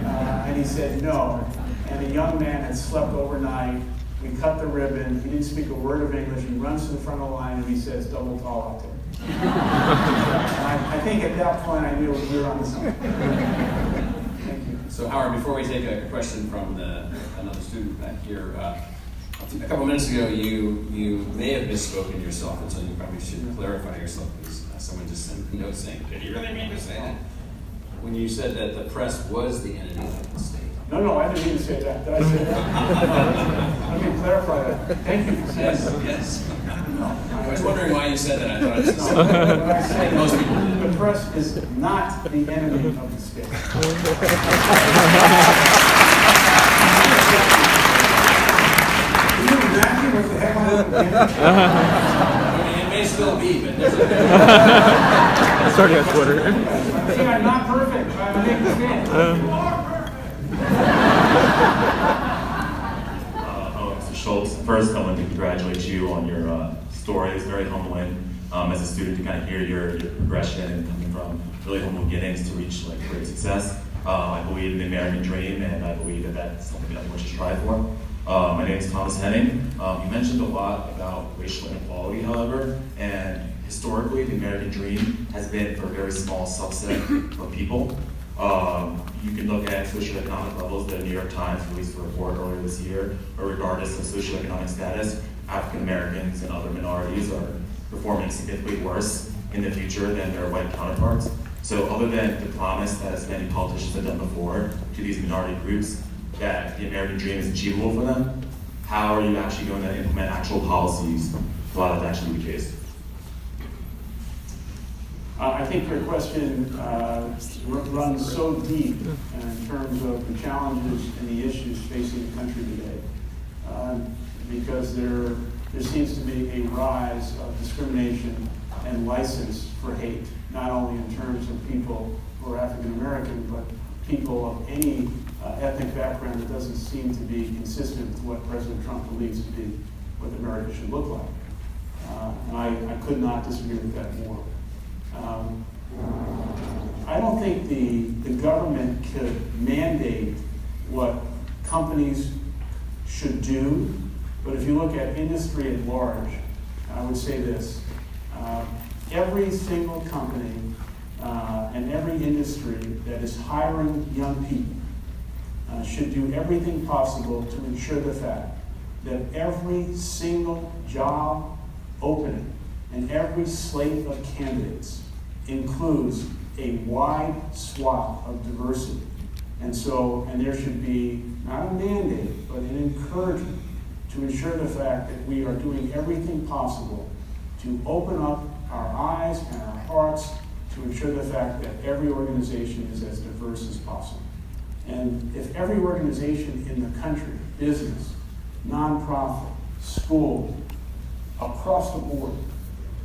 And he said no. And a young man had slept overnight. We cut the ribbon. He didn't speak a word of English. He runs to the front of the line and he says, double tall out there. I think at that point I knew we were on to something. Thank you. So Howard, before we take a question from another student back here, a couple minutes ago you may have misspoken yourself, and so you probably should clarify yourself because someone just sent a note saying, did you really mean to say that? When you said that the press was the enemy of the state. No, I didn't mean to say that. Did I say that? Let me clarify that. Thank you for saying that. Yes. No, I was wondering why you said that. I thought it was What I said, most people did. the press is not the enemy of the state. Can you imagine what the heck I mean, it may still be, but there's I started on Twitter. See, I'm not perfect. I make mistakes. Hello, Mr. Schultz. First, I want to congratulate you on your story. It's very humbling as a student to kind of hear your progression and coming from really humble beginnings to reach like great success. I believe in the American dream, and I believe that that's something that everyone should strive for. My name is Thomas Henning. You mentioned a lot about racial inequality, however, and historically, the American dream has been for a very small subset of people. You can look at socioeconomic levels that the New York Times released a report earlier this year, but regardless of socioeconomic status, African Americans and other minorities are performing significantly worse in the future than their white counterparts. So other than the promise that as many politicians have done before to these minority groups, that the American dream is achievable for them, how are you actually going to implement actual policies to allow that to actually be the case? I think your question runs so deep in terms of the challenges and the issues facing the country today. Because there seems to be a rise of discrimination and license for hate, not only in terms of people who are African American, but people of any ethnic background that doesn't seem to be consistent with what President Trump believes to be what America should look like. And I could not disagree with that more. I don't think the government could mandate what companies should do, but if you look at industry at large, I would say this. Every single company and every industry that is hiring young people should do everything possible to ensure the fact that every single job opening and every slate of candidates includes a wide swath of diversity. And there should be not a mandate, but an encouragement to ensure the fact that we are doing everything possible to open up our eyes and our hearts to ensure the fact that every organization is as diverse as possible. And if every organization in the country, business, nonprofit, school, across the board,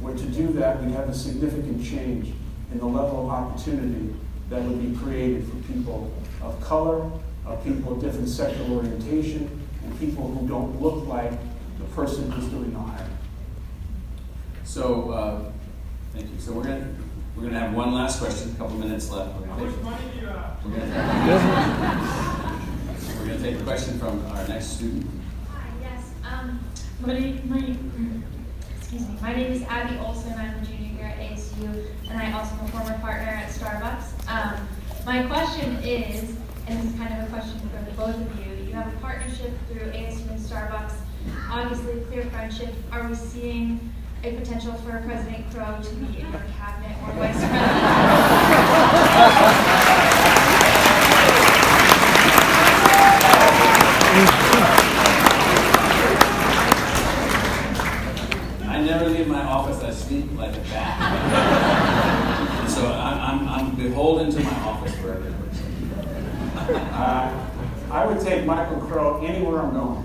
were to do that, we'd have a significant change in the level of opportunity that would be created for people of color, of people of different sexual orientation, and people who don't look like the person who's doing the hiring. So, thank you. So we're gonna have one last question, a couple minutes left. We're gonna take a question from our next student. Hi, yes. My name is Abby Olson. I'm a junior here at ASU, and I also am a former partner at Starbucks. My question is, and this is kind of a question for the both of you, you have a partnership through ASU and Starbucks, obviously clear friendship. Are we seeing a potential for President Crow to be in your cabinet or vice president? I never leave my office. I sleep like a bat. And so I'm beholden to my office for everything. I would take Michael Crow anywhere I'm going.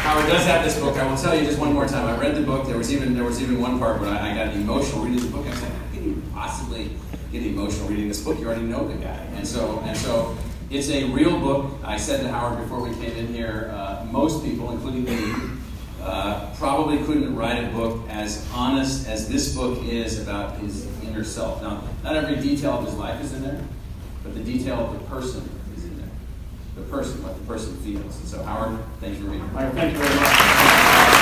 Howard does have this book. I will tell you just one more time. I read the book. There was even one part where I got emotional reading the book. I said, how can you possibly get emotional reading this book? You already know the guy. And so it's a real book. I said to Howard before we came in here, most people, including me, probably couldn't write a book as honest as this book is about his inner self. Now, not every detail of his life is in there, but the detail of the person is in there. The person, what the person feels. And so, Howard, thank you for being here. Thank you very much.